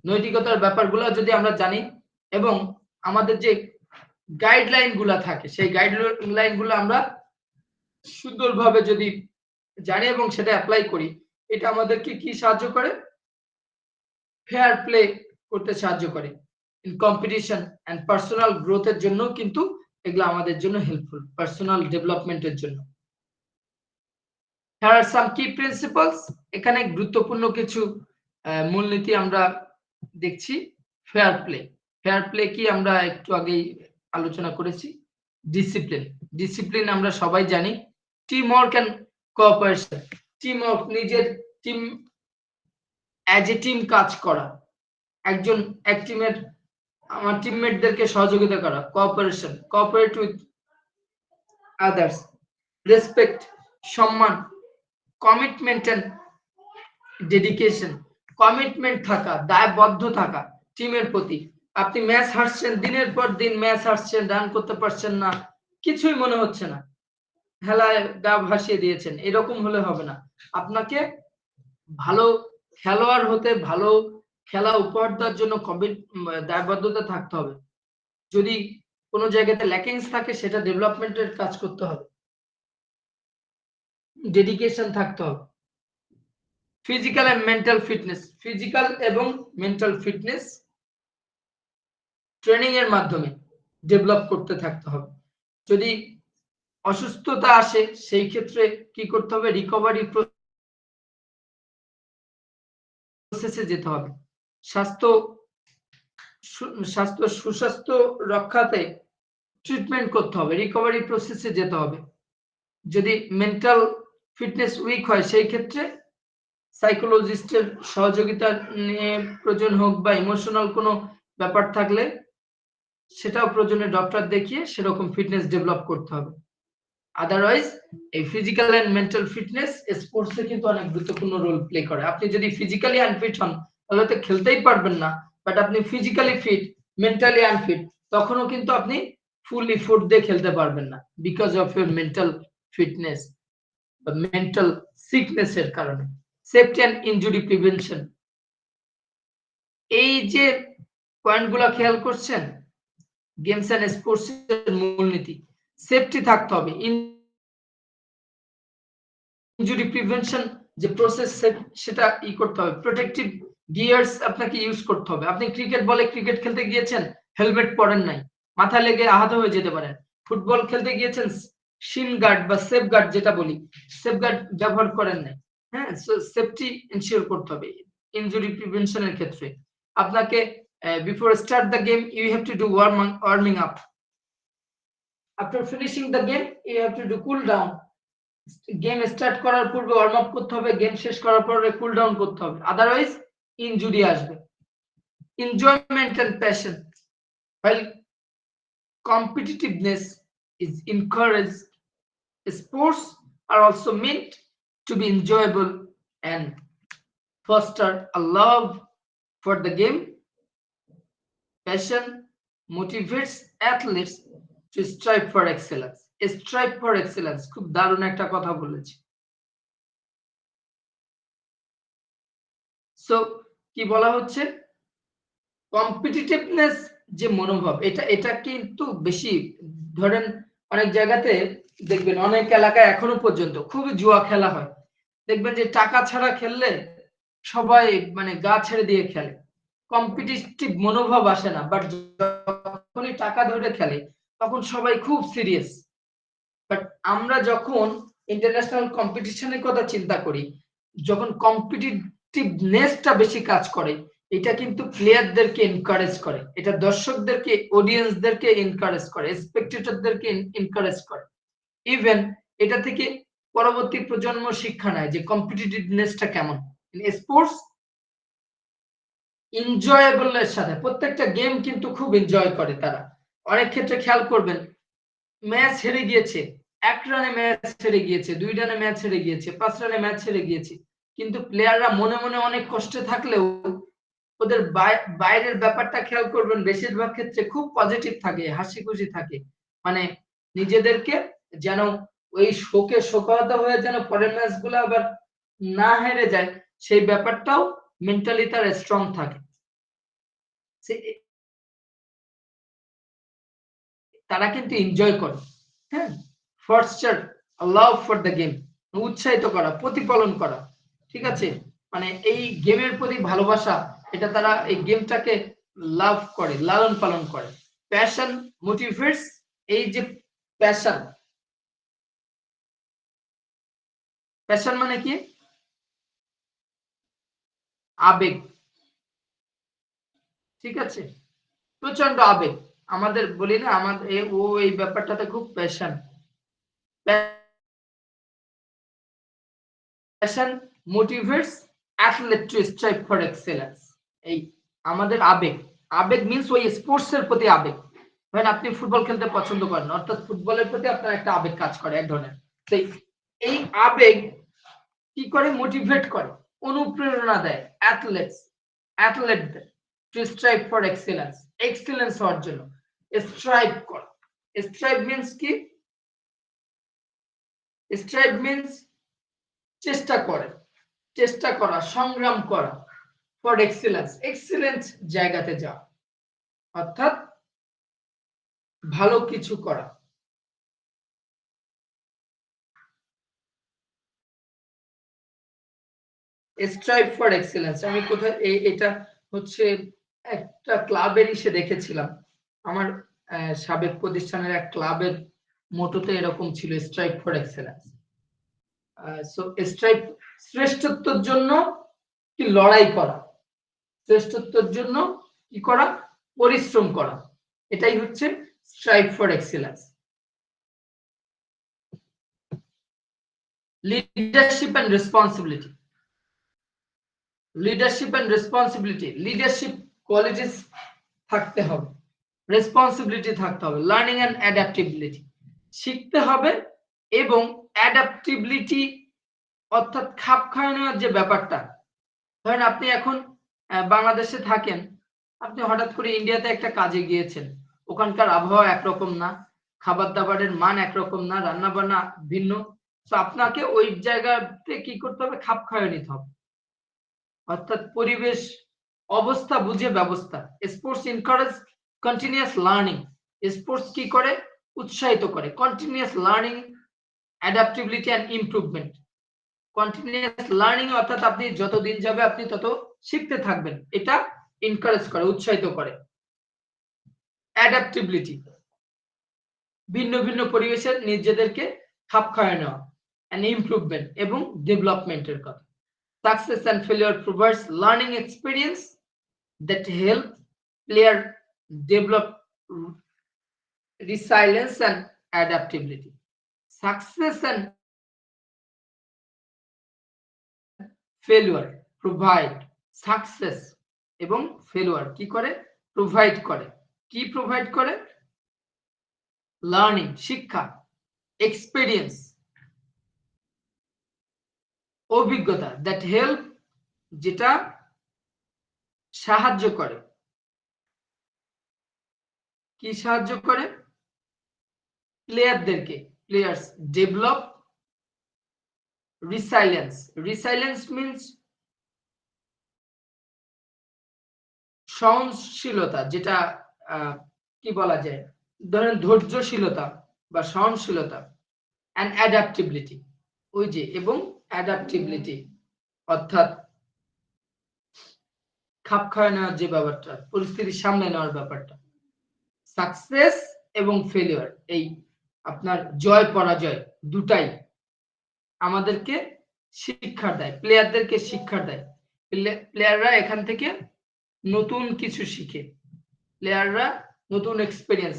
নৈতিকতার ব্যাপারগুলো যদি আমরা জানি, এবং আমাদের যে গাইডলাইন গুলা থাকে সেই গাইডলাইন গুলো আমরা সুন্দরভাবে যদি জানি এবং সেটা অ্যাপ্লাই করি, এটা আমাদেরকে কি সাহায্য করে, ফেয়ার প্লে করতে সাহায্য করে। ইন কম্পিটিশন এন্ড পার্সোনাল গ্রোথের জন্য কিন্তু এগুলো আমাদের জন্য হেল্পফুল, পার্সোনাল ডেভেলপমেন্টের জন্য। Here are some key principles, এখানে গুরুত্বপূর্ণ কিছু মূলনীতি আমরা দেখছি। ফেয়ার প্লে, ফেয়ার প্লে কি আমরা একটু আগেই আলোচনা করেছি। ডিসিপ্লিন, ডিসিপ্লিন আমরা সবাই জানি। Team work and cooperation, team work, নিজের টিম অ্যাজ এ টিম কাজ করা, একজন এক টিমের আমার টিমমেটদেরকে সহযোগিতা করা। Cooperation, cooperate with others. Respect, সম্মান। কমিটমেন্ট এন্ড ডেডিকেশন, কমিটমেন্ট থাকা, দায়বদ্ধ থাকা টিমের প্রতি। আপনি ম্যাচ হারছেন, দিনের পর দিন ম্যাচ হারছেন, রান করতে পারছেন না, কিছুই মনে হচ্ছে না, খেলায় গা ভাসিয়ে দিয়েছেন, এরকম হলে হবে না। আপনাকে ভালো খেলোয়াড় হতে, ভালো খেলা উপহার দেওয়ার জন্য দায়বদ্ধতা থাকতে হবে। যদি কোনো জায়গাতে ল্যাকিংস থাকে সেটা ডেভেলপমেন্টের কাজ করতে হবে। ডেডিকেশন থাকতে হবে। Physical and mental fitness, physical এবং মেন্টাল ফিটনেস ট্রেনিং এর মাধ্যমে ডেভেলপ করতে থাকতে হবে। যদি অসুস্থতা আসে সেই ক্ষেত্রে কি করতে হবে, রিকভারি প্রসেসে যেতে হবে। সুস্বাস্থ্য রক্ষাতে ট্রিটমেন্ট করতে হবে, রিকভারি প্রসেসে যেতে হবে। যদি মেন্টাল ফিটনেস উইক হয় সেই ক্ষেত্রে সাইকোলজিস্টের সহযোগিতা নিয়ে প্রয়োজন হোক, বা ইমোশনাল কোনো ব্যাপার থাকলে সেটাও প্রয়োজনে ডক্টর দেখিয়ে সেরকম ফিটনেস ডেভেলপ করতে হবে। আদারওয়াইজ এই ফিজিক্যাল এন্ড মেন্টাল ফিটনেস স্পোর্টসে কিন্তু অনেক গুরুত্বপূর্ণ রোল প্লে করে। আপনি যদি ফিজিক্যালি আনফিট হন তাহলে তো খেলতেই পারবেন না, বাট আপনি ফিজিক্যালি ফিট, মেন্টালি আনফিট, তখনও কিন্তু আপনি ফুল এফোর্ট দিয়ে খেলতে পারবেন না, because of your mental fitness বা মেন্টাল সিকনেস এর কারণে। সেফটি এন্ড ইনজুরি প্রিভেনশন, এই যে পয়েন্টগুলো খেয়াল করছেন, গেমস এন্ড স্পোর্টস এর মূলনীতি, সেফটি থাকতে হবে, ইনজুরি প্রিভেনশন যে প্রসেস সেটা করতে হবে, প্রোটেক্টিভ গিয়ার্স আপনাকে ইউজ করতে হবে। আপনি ক্রিকেট বলে ক্রিকেট খেলতে গিয়েছেন, হেলমেট পরেন নাই, মাথা লেগে আহত হয়ে যেতে পারেন। ফুটবল খেলতে গিয়েছেন, শিন গার্ড বা সেফ গার্ড যেটা বলি, সেফ গার্ড ব্যবহার করেন নাই। হ্যাঁ, সেফটি এনশিওর করতে হবে ইনজুরি প্রিভেনশনের ক্ষেত্রে। আপনাকে before start the game you have to do warming up, after finishing the game you have to do cool down. Game start করার পূর্বে ওয়ার্ম আপ করতে হবে, গেম শেষ করার পরে কুল ডাউন করতে হবে, আদারওয়াইজ ইনজুরি আসবে। Enjoyment and passion, while competitiveness is encouraged, sports are also meant to be enjoyable and foster a love for the game. Passion motivates athletes to strive for excellence. Strive for excellence, খুব দারুণ একটা কথা বলেছি। So কি বলা হচ্ছে, competitiveness যে মনোভাব, এটা কিন্তু বেশি, ধরেন অনেক জায়গাতে দেখবেন, অনেক এলাকায় এখনো পর্যন্ত খুবই জুয়া খেলা হয়। দেখবেন যে টাকা ছাড়া খেললে সবাই মানে গা ছেড়ে দিয়ে খেলে, কম্পিটিটিভ মনোভাব আসে না। বাট যখনই টাকা ধরে খেলে তখন সবাই খুব সিরিয়াস। বাট আমরা যখন ইন্টারন্যাশনাল কম্পিটিশনের কথা চিন্তা করি, যখন কম্পিটিটিভনেসটা বেশি কাজ করে, এটা কিন্তু প্লেয়ারদেরকে এনকারেজ করে, এটা দর্শকদেরকে, অডিয়েন্সদেরকে এনকারেজ করে, স্পেকটেটরদেরকে এনকারেজ করে। ইভেন এটা থেকে পরবর্তী প্রজন্ম শিক্ষা নেয় যে কম্পিটিটিভনেসটা কেমন। স্পোর্টস এনজয়েবলের সাথে প্রত্যেকটা গেম কিন্তু খুব এনজয় করে তারা। অনেক ক্ষেত্রে খেয়াল করবেন, ম্যাচ হেরে গিয়েছে, 1 রানে ম্যাচ হেরে গিয়েছে, 2 রানে ম্যাচ হেরে গিয়েছে, 5 রানে ম্যাচ হেরে গিয়েছে, কিন্তু প্লেয়াররা মনে মনে অনেক কষ্টে থাকলেও ওদের বাইরের ব্যাপারটা খেয়াল করবেন, বেশিরভাগ ক্ষেত্রে খুব পজিটিভ থাকে, হাসি খুশি থাকে, মানে নিজেদেরকে যেন ওই শোকে শোকাহত হয়ে যেন পরের ম্যাচগুলো আবার না হেরে যায়, সেই ব্যাপারটাও মেন্টালি তার স্ট্রং থাকে। তারা কিন্তু এনজয় করে, হ্যাঁ, Forster love for the game, উৎসাহিত করা, প্রতিপালন করা, ঠিক আছে, মানে এই গেমের প্রতি ভালোবাসা, এটা তারা এই গেমটাকে লাভ করে, লালন পালন করে। প্যাশন মোটিভেটস, এই যে প্যাশন, প্যাশন মানে কি? আবেগ, ঠিক আছে, প্রচন্ড আবেগ, আমাদের বলি না, আমাদের ও এই ব্যাপারটাতে খুব passion. Passion motivates athlete to strive for excellence. এই আমাদের আবেগ, আবেগ মিন্স ওই স্পোর্টস এর প্রতি আবেগ। ধরেন আপনি ফুটবল খেলতে পছন্দ করেন, অর্থাৎ ফুটবলের প্রতি আপনার একটা আবেগ কাজ করে এক ধরনের। এই আবেগ কি করে? মোটিভেট করে, অনুপ্রেরণা দেয় অ্যাথলেটদের to strive for excellence, excellence হওয়ার জন্য স্ট্রাইভ করা। স্ট্রাইভ মিন্স কি? স্ট্রাইভ মিন্স চেষ্টা করে, চেষ্টা করা, সংগ্রাম করা, ফর এক্সেলেন্স, এক্সেলেন্ট জায়গাতে যাওয়া, অর্থাৎ ভালো কিছু করা। স্ট্রাইভ ফর এক্সেলেন্স আমি কোথায়, এটা হচ্ছে একটা ক্লাবের ইসে দেখেছিলাম, আমার সাবেক প্রতিষ্ঠানের এক ক্লাবের মোটোতে এরকম ছিল, strive for excellence. So strive, শ্রেষ্ঠত্বের জন্য কি লড়াই করা, শ্রেষ্ঠত্বের জন্য কি করা? পরিশ্রম করা, এটাই হচ্ছে strive for excellence. Leadership and responsibility, leadership and responsibility, leadership qualities থাকতে হবে, রেসপন্সিবিলিটি থাকতে হবে, লার্নিং এন্ড অ্যাডাপ্টিবিলিটি শিখতে হবে, এবং অ্যাডাপ্টিবিলিটি অর্থাৎ খাপ খাইয়ে নেওয়ার যে ব্যাপারটা। ধরেন আপনি এখন বাংলাদেশে থাকেন, আপনি হঠাৎ করে ইন্ডিয়াতে একটা কাজে গিয়েছেন, ওখানকার আবহাওয়া একরকম না, খাবার দাবারের মান একরকম না, রান্না বান্না ভিন্ন, তো আপনাকে ওই জায়গাতে কি করতে হবে? খাপ খাইয়ে নিতে হবে, অর্থাৎ পরিবেশ অবস্থা বুঝে ব্যবস্থা। Sports encourage continuous learning, sports কি করে? উৎসাহিত করে continuous learning, adaptability and improvement. Continuous learning অর্থাৎ আপনি যত দিন যাবে আপনি তত শিখতে থাকবেন, এটা এনকারেজ করে, উৎসাহিত করে। অ্যাডাপ্টিবিলিটি, ভিন্ন ভিন্ন পরিবেশের নিজেদেরকে খাপ খাইয়ে নেওয়া, এন্ড ইমপ্রুভমেন্ট এবং ডেভেলপমেন্টের কথা। Success and failure provides learning experience that help player develop resilience and adaptability. Success and failure provide, success এবং failure কি করে? Provide করে, কি provide করে? Learning, শিক্ষা, experience, অভিজ্ঞতা, that help, যেটা সাহায্য করে, কি সাহায্য করে? প্লেয়ারদেরকে, প্লেয়ার্স ডেভেলপ রিসাইলেন্স, রিসাইলেন্স মিন্স সহনশীলতা, যেটা কি বলা যায়, ধরেন ধৈর্যশীলতা বা সহনশীলতা, এন্ড অ্যাডাপ্টিবিলিটি, ওই যে, এবং অ্যাডাপ্টিবিলিটি অর্থাৎ খাপ খাইয়ে নেওয়ার যে ব্যাপারটা, পরিস্থিতি সামলে নেওয়ার ব্যাপারটা। সাকসেস এবং ফেলিওর, এই আপনার জয় পরাজয় দুটাই আমাদেরকে শিক্ষা দেয়, প্লেয়ারদেরকে শিক্ষা দেয়। প্লেয়াররা এখান থেকে নতুন কিছু শিখে, প্লেয়াররা নতুন এক্সপেরিয়েন্স,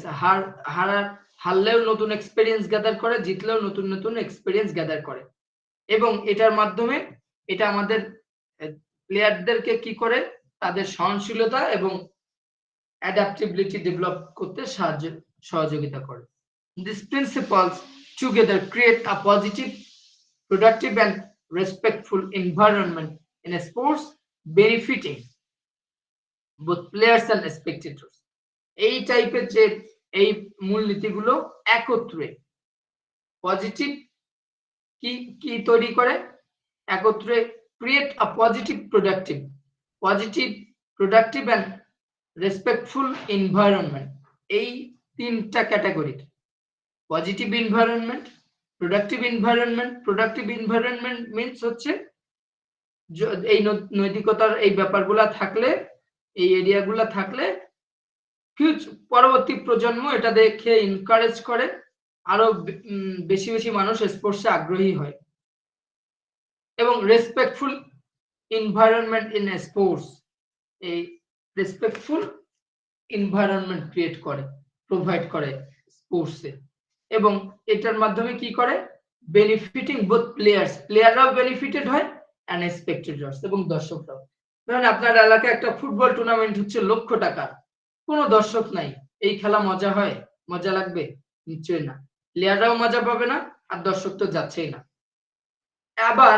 হারলেও নতুন এক্সপেরিয়েন্স গ্যাদার করে, জিতলেও নতুন নতুন এক্সপেরিয়েন্স গ্যাদার করে, এবং এটার মাধ্যমে এটা আমাদের প্লেয়ারদেরকে কি করে? তাদের সহনশীলতা এবং অ্যাডাপ্টিবিলিটি ডেভেলপ করতে সহযোগিতা করে। These principles together create a positive, productive and respectful environment in sports, benefiting both players and spectators. এই টাইপের যে এই মূলনীতিগুলো একত্রে পজিটিভ কি কি তৈরি করে, একত্রে create a positive productive and respectful environment. এই তিনটা category, positive environment, productive environment means হচ্ছে এই নৈতিকতার এই ব্যাপারগুলা থাকলে, এই এরিয়াগুলা থাকলে পরবর্তী প্রজন্ম এটা দেখে এনকারেজ করে, আরো বেশি বেশি মানুষ স্পোর্টসে আগ্রহী হয়। এবং রেসপেক্টফুল এনভায়রনমেন্ট ইন স্পোর্টস, এই রেসপেক্টফুল এনভায়রনমেন্ট ক্রিয়েট করে, প্রোভাইড করে স্পোর্টসে। এবং এটার মাধ্যমে কি করে, বেনিফিটিং বোথ প্লেয়াররাও বেনিফিটেড হয় এন্ড স্পেক্টেটরস এবং দর্শকরাও। ধরেন আপনার এলাকায় একটা ফুটবল টুর্নামেন্ট হচ্ছে লক্ষ টাকার, কোনো দর্শক নাই, এই খেলা মজা হয়, মজা লাগবে? নিশ্চয়ই না। প্লেয়াররাও মজা পাবে না আর দর্শক তো যাচ্ছেই না। আবার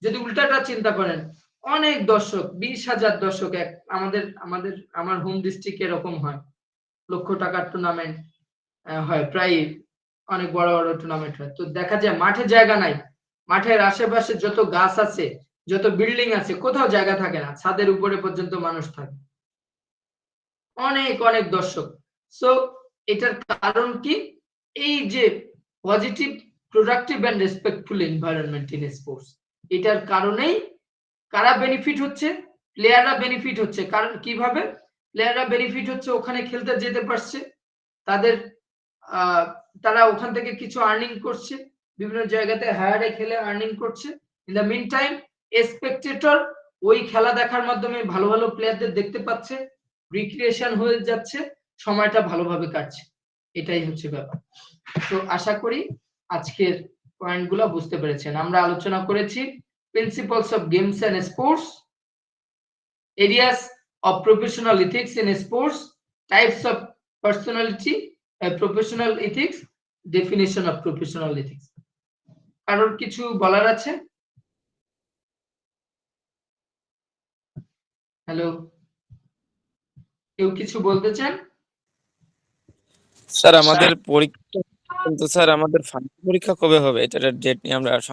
যদি উল্টাটা চিন্তা করেন, অনেক দর্শক, 20,000 দর্শক, আমার হোম ডিস্ট্রিক্ট এরকম হয়, লক্ষ টাকার টুর্নামেন্ট হয়, প্রায় অনেক বড় বড় টুর্নামেন্ট হয়। তো দেখা যায় মাঠে জায়গা নাই, মাঠের আশেপাশে যত গাছ আছে, যত বিল্ডিং আছে, কোথাও জায়গা থাকে না, ছাদের উপরে পর্যন্ত মানুষ থাকে, অনেক অনেক দর্শক। সো এটার কারণ কি, এই যে positive, productive and respectful environment in sports, এটার কারণেই কারা বেনিফিট হচ্ছে, প্লেয়াররা বেনিফিট হচ্ছে। কারণ কিভাবে প্লেয়াররা বেনিফিট হচ্ছে, ওখানে খেলতে যেতে পারছে, তারা ওখান থেকে কিছু আর্নিং করছে, বিভিন্ন জায়গাতে হায়ারে খেলে আর্নিং করছে। In the mean time spectator ওই খেলা দেখার মাধ্যমে ভালো ভালো প্লেয়ারদের দেখতে পাচ্ছে, রিক্রিয়েশন হয়ে যাচ্ছে, সময়টা ভালোভাবে কাটছে। এটাই হচ্ছে ব্যাপার। তো আশা করি আজকের পয়েন্টগুলো বুঝতে পেরেছেন। আমরা আলোচনা করেছি principles of games and sports, areas of professional ethics in sports, types of personality, professional ethics, definition of professional ethics. কারোর কিছু বলার আছে? হ্যালো, কেউ কিছু বলতে চান? স্যার আমাদের পরীক্ষা, কিন্তু স্যার আমাদের ফাইনাল পরীক্ষা কবে হবে, এটার ডেট নিয়ে আমরা